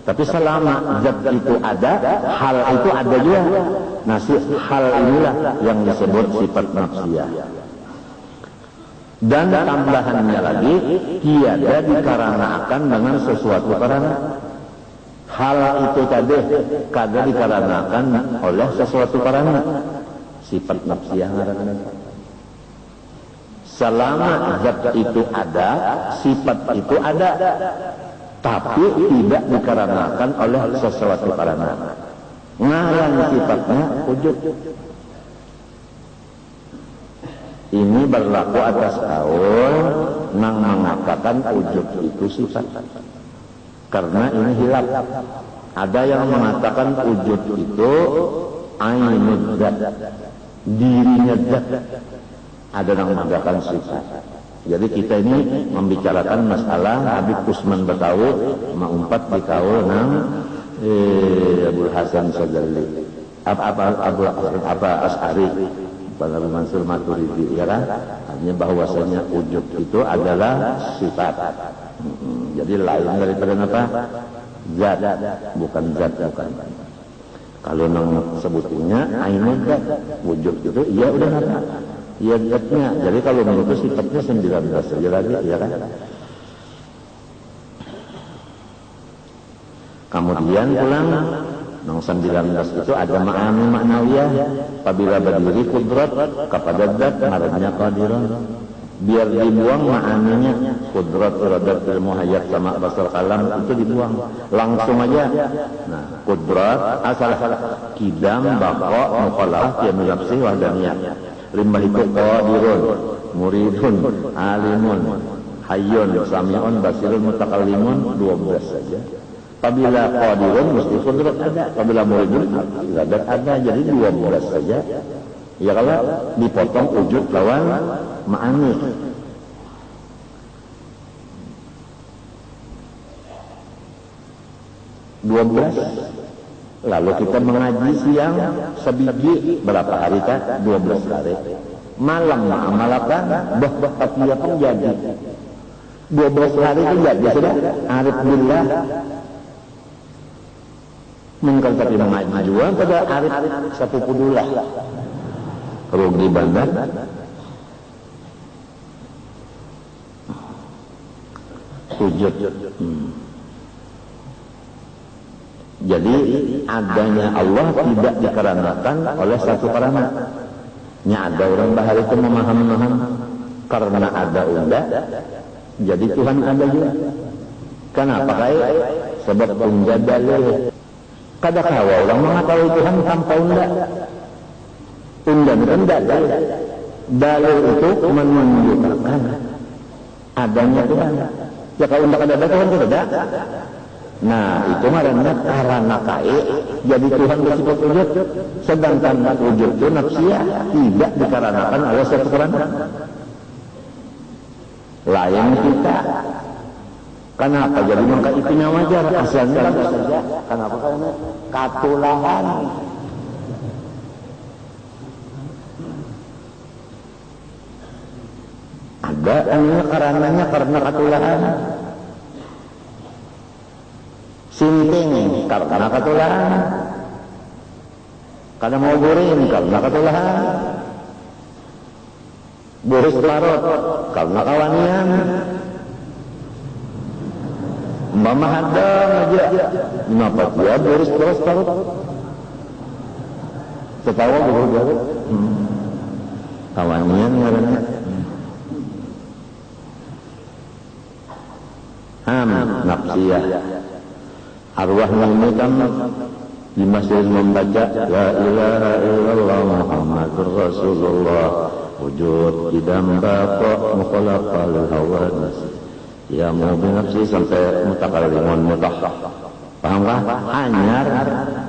[SPEAKER 2] Tapi selama zat itu ada, hal itu ada juga. Nah, si hal inilah yang disebut sifat nafsiyah. Dan tambahannya lagi, tiada dikarenakan dengan sesuatu karena. Hal itu tadi kada dikarenakan oleh sesuatu karena. Sifat nafsiyah ngaranna. Selama zat itu ada, sifat itu ada, tapi tidak dikarenakan oleh sesuatu karena. Ngaran sifatnya wujud. Ini berlaku atas kaul yang mengatakan wujud itu sifat. Karena ini hilaf. Ada yang mengatakan wujud itu ainud zat, dirinya zat. Ada yang mengatakan sifat. Jadi kita ini membicarakan masalah Habib Usman Betawi mengumpat di kaul nang Abdul Hasan Sadali. Apa Asy'ari, Bang Mansur Maturidi, ya kan? Hanya bahwasanya wujud itu adalah sifat. Jadi lain daripada apa? Zat, bukan zat, bukan. Kalau nang sebutnya ainun zat, wujud itu iya udah apa? Iya zatnya. Jadi kalau menurut sifatnya 19 saja lagi, ya kan? Kemudian pulang nang 19 itu ada ma'ani ma'nawiyah. Apabila berdiri kudrat kepada zat ngarannya qadirun. Biar dibuang ma'aninya, kudrat, iradat, ilmu, hayat, sama, basar, kalam, itu dibuang langsung aja. Nah, kudrat asal kidam, baqa, mukhalaf, ya nafsi, wahdaniyah. Limbah itu qadirun, muridun, alimun, hayyun, sami'un, basirun, mutakallimun, 12 saja. Apabila qadirun mesti kudrat ada, apabila muridun iradat ada, jadi 12 saja. Ya kalau dipotong wujud lawan ma'ani. Lalu kita mengaji siang sebiji berapa hari kah? 12 hari. Malam ma'amalakan bah dia pun jadi 12 hari itu jadi sudah arif billah. Mungkin tapi mengaji juga pada arif sapupudulah. Rugi bandar. Wujud. Jadi adanya Allah tidak dikarenakan oleh satu karena. Nya ada orang bahar itu memaham karena ada unda. Jadi Tuhan ada juga. Kenapa kayak? Sebab unda dalil. Kada kawa orang mengetahui Tuhan tanpa unda. Unda kan dalil. Dalil itu menunjukkan adanya Tuhan. Ya kalau unda kada ada Tuhan tidak ada. Nah itu marahnya karena kaya jadi Tuhan bersifat wujud. Sedangkan wujud itu nafsiyah tidak dikarenakan oleh satu karena. Lain kita. Kenapa jadi maka itunya wajar asalnya saja. Kenapa karena katulahan. Ada yang karenanya karena katulahan. Sinting karena katulahan. Karena mau guring karena katulahan. Boris parot karena kawanian. Mama hadang aja. Kenapa dia boris terus parot? Ketawa guru-guru. Kawanian karena nafsiyah. Arwah ini kan di masjid membaca La ilaha illallah Muhammadur Rasulullah wujud idam baqa mukhalaqal hawadis ya mau binafsi sampai mutakallimun mutahhah Paham kah? Anyar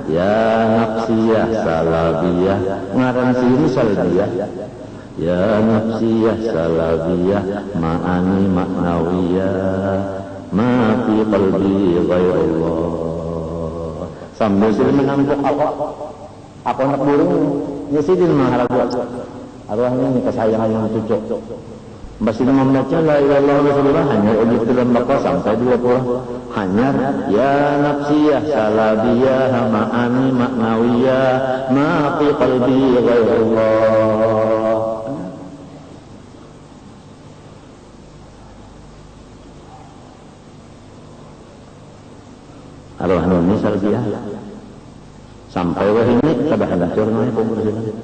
[SPEAKER 2] ya nafsiyah salabiyah ngaran sini salabiyah ya nafsiyah salabiyah ma'ani maknawiyah ma fi qalbi ghairullah. Sambil sini menampuk apa anak burung nyesidin maharaga arwahnya ini kesayangan yang cucuk masih membaca la ilaha illallah rasulullah hanya ujub dalam bakal sampai 20 hanya ya nafsiyah salabiyah ma'ani maknawiyah ma fi qalbi ghairullah. Arwah ini salabiyah sampai wah ini kada hancur nih kubur sini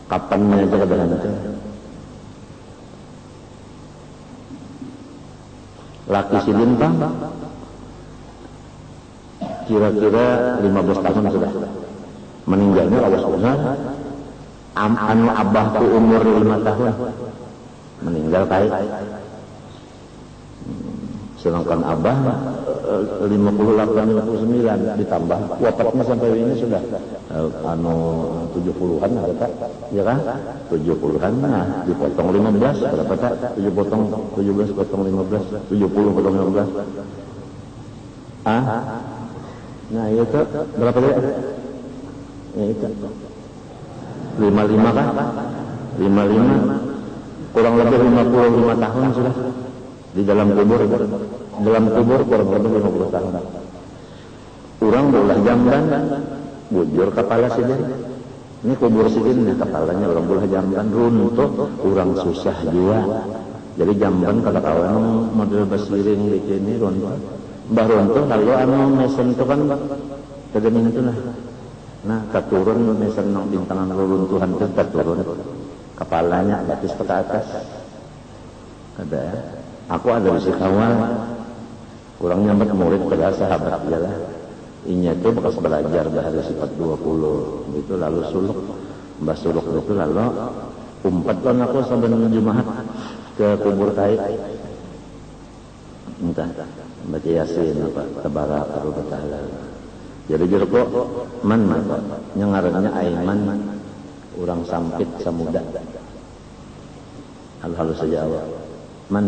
[SPEAKER 2] kapannya aja kada hancur. Laki sidin bang kira-kira 15 tahun sudah meninggalnya awas besar anu abahku umur 5 tahun meninggal kait sedangkan abah 58-59 ditambah wafatnya sampai ini sudah anu 70-an ada tak? Ya kan? 70-an nah dipotong 15 berapa tak? 7 potong 17 potong 15 70 potong 15 nah itu berapa dia? Ya itu 55 kan? 55 kurang lebih 55 tahun sudah di dalam kubur kurang lebih 50 tahun. Orang bolah jamban bujur kepala sidin. Ini kubur sidin di kepalanya orang bolah jamban runtuh, orang susah juga. Jadi jamban kata kawan model basiring di sini runtuh. Mbah runtuh lalu anu mesen itu kan kedening itu nah keturun mesen nang bintangan runtuhan itu keturun kepalanya batis ke atas. Ada ya. Aku ada di kawal, kurang nyampe murid pada sahabat ialah inya itu bekas belajar bahasa sifat 20 gitu lalu suluk mbah suluk itu lalu umpat kan aku sampai Jumat ke kubur kai entah baca yasin apa tabarak atau ta'ala jadi jeruk man yang ngarannya Aiman orang sampit samuda hal-hal saja awal man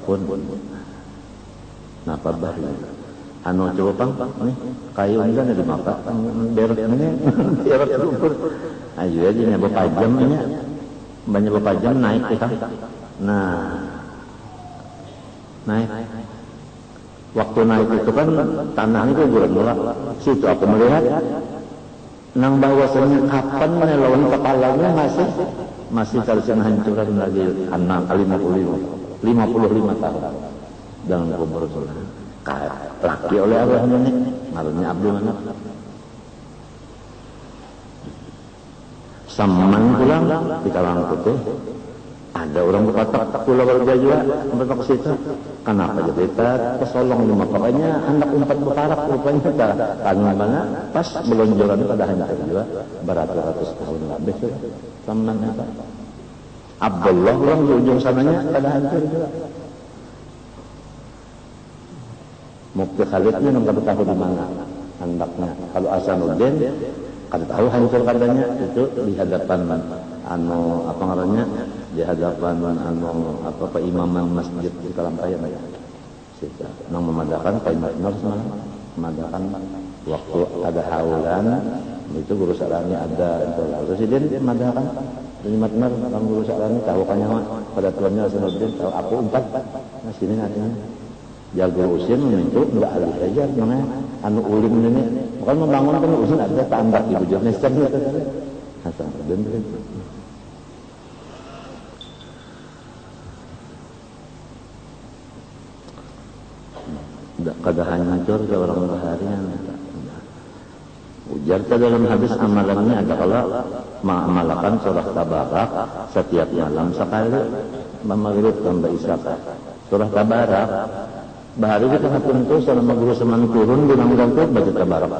[SPEAKER 2] pun napa bah anu coba pang nih kayu ini kan ada mata berak ini berak kubur ayo aja nya bapajam nya banyak bapajam naik kita nah naik waktu naik itu kan tanahnya kuburan mula situ aku melihat nang bahwasanya kapan lawan kepalanya masih tersian hancuran lagi anak 55 tahun dalam kubur sudah laki oleh Allah ini ngaruhnya Abdul Manaf saman pulang di kalangan putih ada orang berpatak pulau berjaya berpatak ke situ kenapa jadi kita kesolong lima pokoknya hendak umpat berparak rupanya tangan mana pas belonjoran pada hanya juga beratus-ratus tahun lebih saman apa Abdullah orang di ujung sananya pada hancur juga. Mukti Khalidnya nggak tahu di mana hendaknya. Kalau Hasanuddin kada tahu hancur katanya itu di hadapan anu apa ngarannya di hadapan anu apa imaman masjid di Kalampayan ya. Situ nang memadakan Pak Nur semalam memadakan waktu ada haulan itu guru salahnya ada itu lalu presiden memadakan Terima kasih, kamu guru salahnya tahu kanyawa pada tuannya Hasanuddin tahu aku 4 nah sini artinya jago usin itu enggak alih aja namanya anu ulim ini bukan membangun kan usin ada tambah di bujur nescan itu Hasanuddin itu kada hancur ke orang baharian ujar dalam hadis amalannya ada kalau mengamalkan surah Tabarak setiap malam sekali maghrib tambah isya surah Tabarak bahari kita tentu selama guru seman turun gunang gangkut baca Tabarak